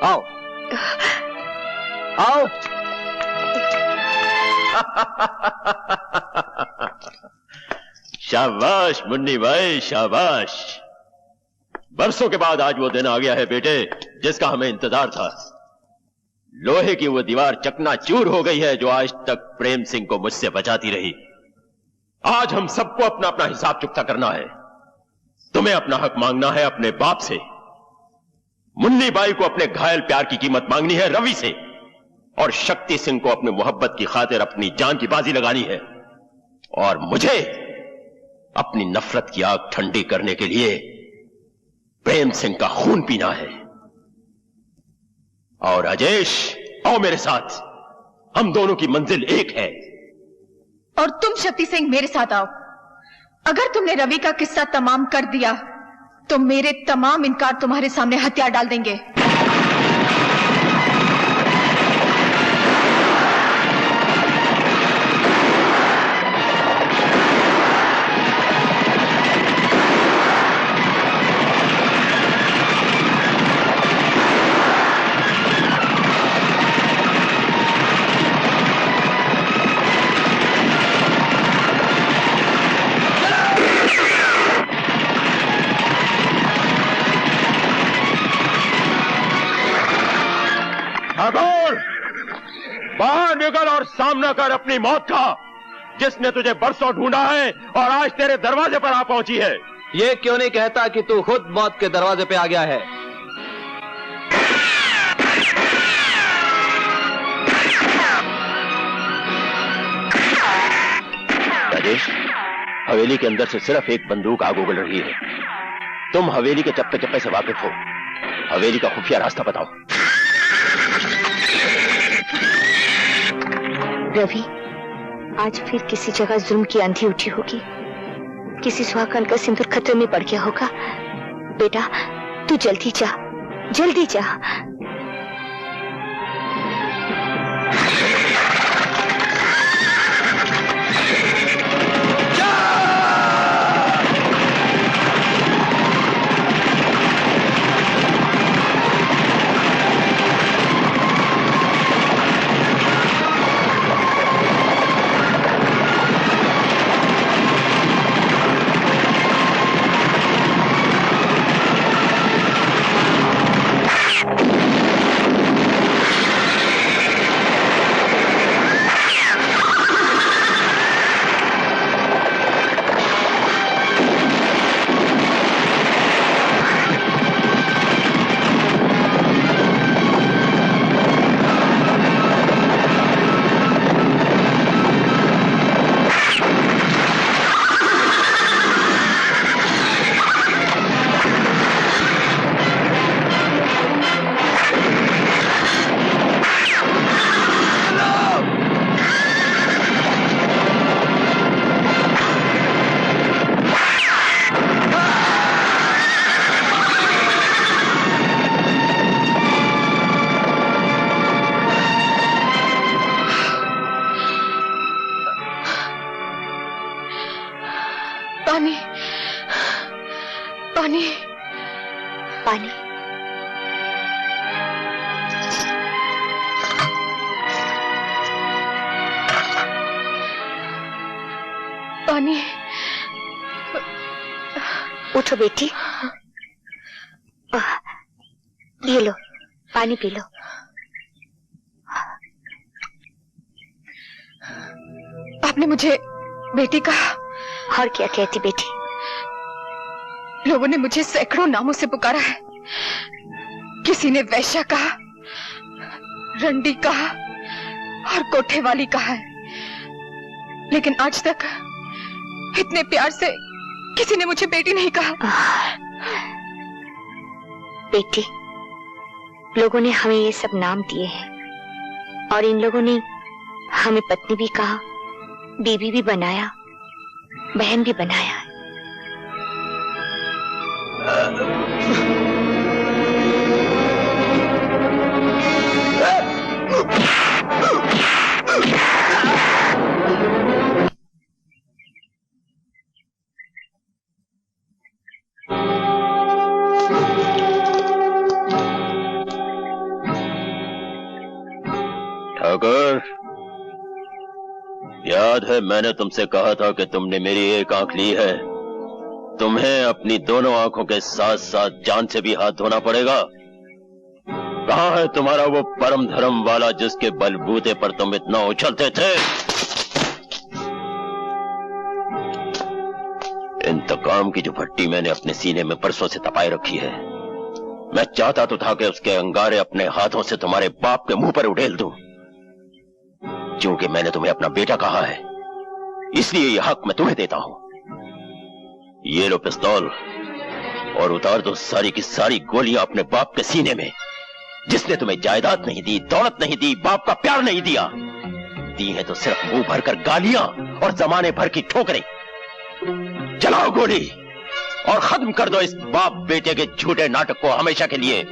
D: आओ आओ।
G: शाबाश मुन्नी भाई, शाबाश। बरसों के बाद आज वो दिन आ गया है बेटे, जिसका हमें इंतजार था। लोहे की वो दीवार चकनाचूर हो गई है जो आज तक प्रेम सिंह को मुझसे बचाती रही। आज हम सबको अपना अपना हिसाब चुकता करना है। तुम्हें अपना हक मांगना है अपने बाप से, मुन्नी बाई को अपने घायल प्यार की कीमत मांगनी है रवि से, और शक्ति सिंह को अपनी मोहब्बत की खातिर अपनी जान की बाजी लगानी है, और मुझे अपनी नफरत की आग ठंडी करने के लिए प्रेम सिंह का खून पीना है। और राजेश, आओ मेरे साथ, हम दोनों की मंजिल एक है।
H: और तुम शक्ति सिंह मेरे साथ आओ। अगर तुमने रवि का किस्सा तमाम कर दिया तो मेरे तमाम इनकार तुम्हारे सामने हथियार डाल देंगे।
G: ठाकुर, बाहर निकल और सामना कर अपनी मौत का, जिसने तुझे बरसों ढूंढा है और आज तेरे दरवाजे पर आ पहुंची है।
M: ये क्यों नहीं कहता कि तू खुद मौत के दरवाजे पे आ गया है?
G: राजेश, हवेली के अंदर से सिर्फ एक बंदूक आग उगल रही है। तुम हवेली के चप्पे चप्पे से वाकिफ हो, हवेली का खुफिया रास्ता बताओ।
C: रवि, आज फिर किसी जगह जुल्म की आंधी उठी होगी, किसी सुहागन का सिंदूर खतरे में पड़ गया होगा। बेटा, तू जल्दी जा, जल्दी जा।
H: पानी, पानी,
C: पानी।
H: पानी।
C: उठो बेटी, ये लो, पानी पी लो।
H: आपने मुझे बेटी कहा?
C: और क्या कहती बेटी?
H: लोगों ने मुझे सैकड़ों नामों से पुकारा है। किसी ने वैश्या कहा, रंडी कहा और कोठे वाली कहा है, लेकिन आज तक इतने प्यार से किसी ने मुझे बेटी नहीं कहा।
C: बेटी, लोगों ने हमें ये सब नाम दिए हैं और इन लोगों ने हमें पत्नी भी कहा, बीवी भी बनाया, बहन भी बनाया।
G: ठाकुर, याद है मैंने तुमसे कहा था कि तुमने मेरी एक आंख ली है, तुम्हें अपनी दोनों आंखों के साथ साथ जान से भी हाथ धोना पड़ेगा। कहां है तुम्हारा वो परम धर्म वाला जिसके बलबूते पर तुम इतना उछलते थे? इंतकाम की जो भट्टी मैंने अपने सीने में परसों से तपाई रखी है, मैं चाहता तो था कि उसके अंगारे अपने हाथों से तुम्हारे बाप के मुंह पर उड़ेल दूं। क्योंकि मैंने तुम्हें अपना बेटा कहा है, इसलिए यह हक मैं तुम्हें देता हूं। ये लो पिस्तौल और उतार दो सारी की सारी गोलियां अपने बाप के सीने में, जिसने तुम्हें जायदाद नहीं दी, दौलत नहीं दी, बाप का प्यार नहीं दिया, दी है तो सिर्फ मुंह भरकर गालियां और जमाने भर की ठोकरें। चलाओ गोली और खत्म कर दो इस बाप बेटे के झूठे नाटक को हमेशा के लिए।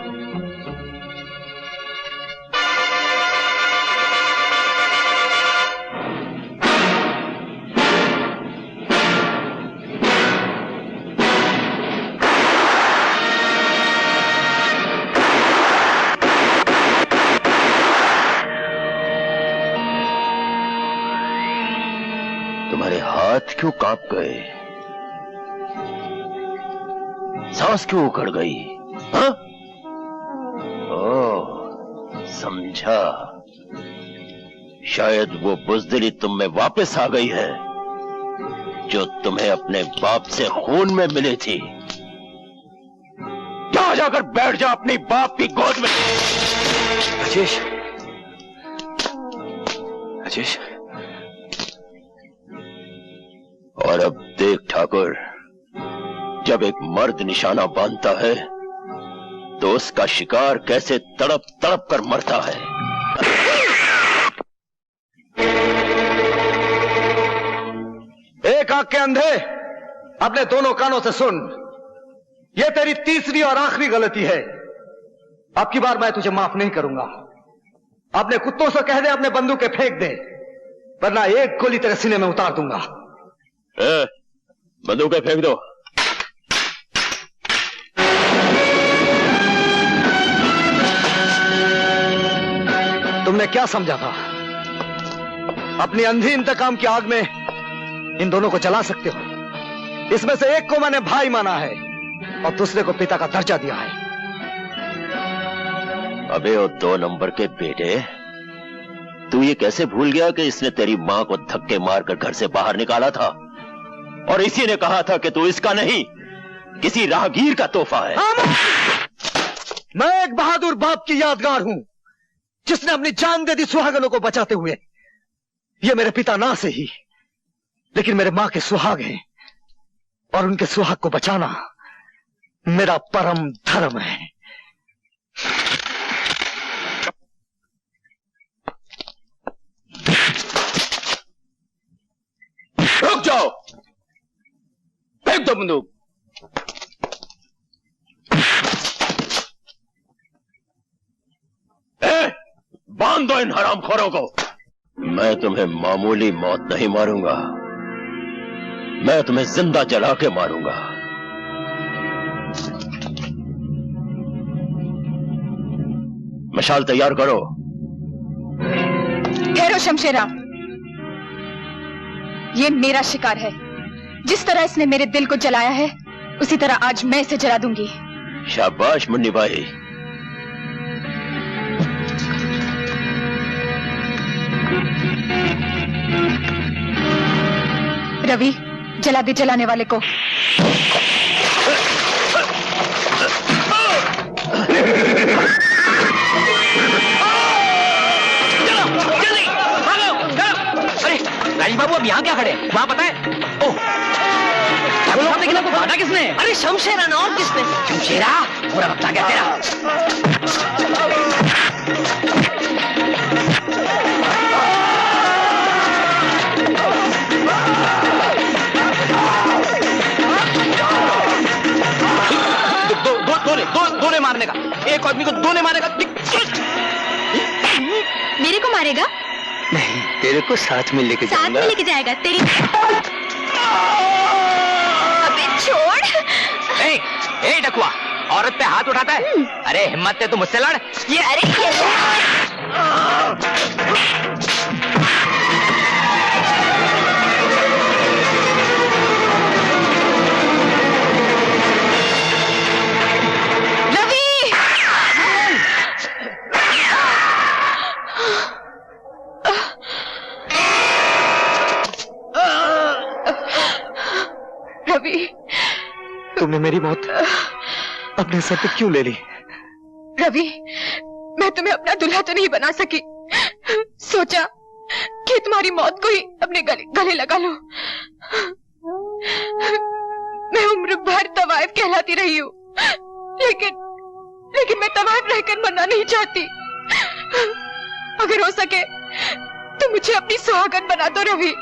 G: तुम्हारे हाथ क्यों कांप गए? सांस क्यों उखड़ गई? हाँ? ओह, समझा। शायद वो बुज़दिली तुम में वापस आ गई है जो तुम्हें अपने बाप से खून में मिली थी। जाकर बैठ जा अपनी बाप की गोद में।
D: राजेश, राजेश।
G: और अब देख ठाकुर, जब एक मर्द निशाना बांधता है तो उसका शिकार कैसे तड़प तड़प कर मरता है।
D: एक आंख के अंधे, अपने दोनों कानों से सुन, यह तेरी तीसरी और आखिरी गलती है। अब की बार मैं तुझे माफ नहीं करूंगा। अपने कुत्तों से कह दे अपने बंदूकें फेंक दे, वरना एक गोली तेरे सीने में उतार दूंगा।
G: बंदूकें फेंक दो।
D: तुमने क्या समझा था? अपनी अंधी इंतकाम की आग में इन दोनों को जला सकते हो? इसमें से एक को मैंने भाई माना है और दूसरे को पिता का दर्जा दिया है।
G: अबे ओ 2 नंबर के बेटे, तू ये कैसे भूल गया कि इसने तेरी मां को धक्के मारकर घर से बाहर निकाला था और इसी ने कहा था कि तू इसका नहीं, किसी राहगीर का तोहफा है।
D: मैं एक बहादुर बाप की यादगार हूं जिसने अपनी जान दे दी सुहागनों को बचाते हुए। ये मेरे पिता ना से ही, लेकिन मेरे मां के सुहाग हैं और उनके सुहाग को बचाना मेरा परम धर्म है।
G: रुक जाओ, फेंक दो बंदूक। बांध दो इन हरामखोरों को। मैं तुम्हें मामूली मौत नहीं मारूंगा, मैं तुम्हें जिंदा जला के मारूंगा। मशाल तैयार करो।
H: ठहरो शमशेरा, ये मेरा शिकार है। जिस तरह इसने मेरे दिल को जलाया है, उसी तरह आज मैं इसे जला दूंगी।
G: शाबाश मुन्नी भाई।
H: रवि, जला दे जलाने वाले को।
M: राजीव बाबू अब यहाँ क्या खड़े? वहाँ पता है? ओह, लेकिन आपको बांधा किसने?
K: अरे शमशेरा ना, और किसने?
M: शमशेरा, पूरा वक्त आ गया तेरा। दोने मारने का, एक आदमी को दोने मारने का।
C: मेरे को मारेगा?
J: नहीं, तेरे को साथ में लेके
C: साथ में लेके जाएगा तेरी। अबे छोड़।
M: ए डकुआ, औरत पे हाथ उठाता है? अरे हिम्मत है तो मुझसे लड़।
C: ये अरे
H: रवि,
D: तुमने मेरी मौत अपने सर पे क्यों ले ली?
H: रवि, मैं तुम्हें अपना दूल्हा तो नहीं बना सकी, सोचा कि तुम्हारी मौत को ही अपने गले लगा लो। मैं उम्र भर तवाइफ कहलाती रही हूँ, लेकिन मैं तवाइफ रहकर मरना नहीं चाहती। अगर हो सके तो मुझे अपनी सुहागन बना दो रवि।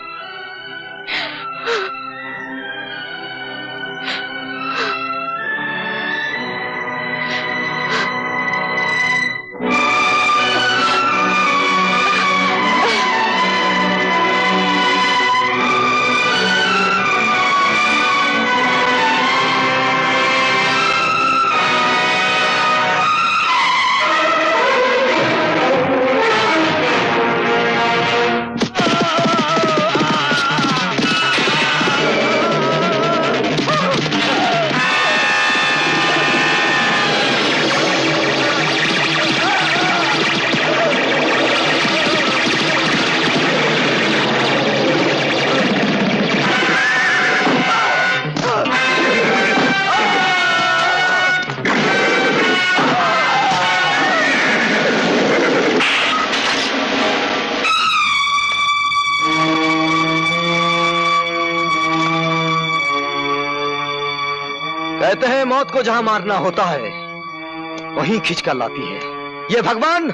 D: कहते हैं मौत को जहां मारना होता है वहीं खींच कर लाती है। ये भगवान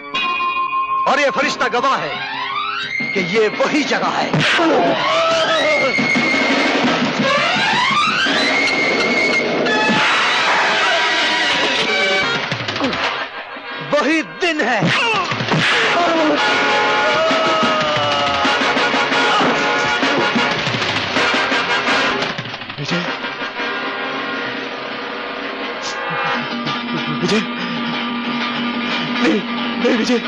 D: और ये फरिश्ता गवाह है कि ये वही जगह है। वही दिन है।
J: विजय, विजय, नहीं विजय,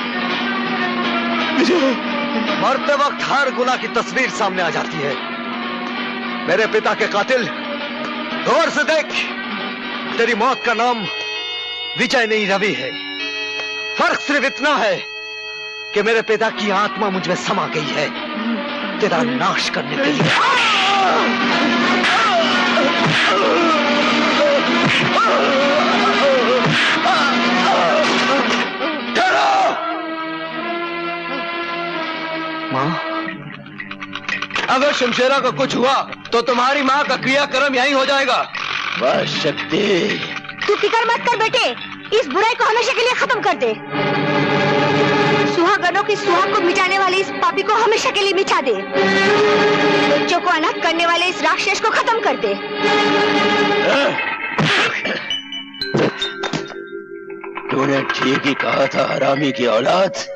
J: विजय।
D: मरते वक्त हर गुनाह की तस्वीर सामने आ जाती है। मेरे पिता के कातिल, गौर से देख, तेरी मौत का नाम विजय नहीं रवि है। फर्क सिर्फ इतना है कि मेरे पिता की आत्मा मुझ में समा गई है तेरा नाश करने के लिए। माँ, अगर शमशेरा को कुछ हुआ तो तुम्हारी माँ का क्रियाक्रम यहीं हो जाएगा।
G: बस शक्ति,
C: तू फिक्र मत कर बेटे, इस बुराई को हमेशा के लिए खत्म कर दे। सुहागनों की सुहाग को मिटाने वाले इस पापी को हमेशा के लिए मिटा दे। बच्चों को अनाथ करने वाले इस राक्षस को खत्म कर दे।
G: तूने ठीक ही कहा था हरामी की औलाद,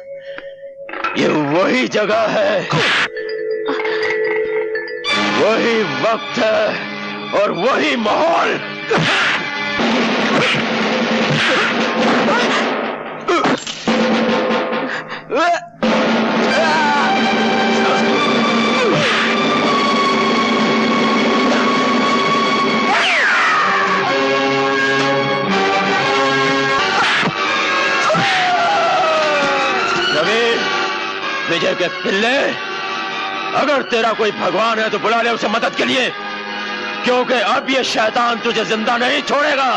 G: ये वही जगह है, वही वक्त है और वही माहौल। विजय के पिल्ले, अगर तेरा कोई भगवान है तो बुला ले उसे मदद के लिए, क्योंकि अब ये शैतान तुझे जिंदा नहीं छोड़ेगा।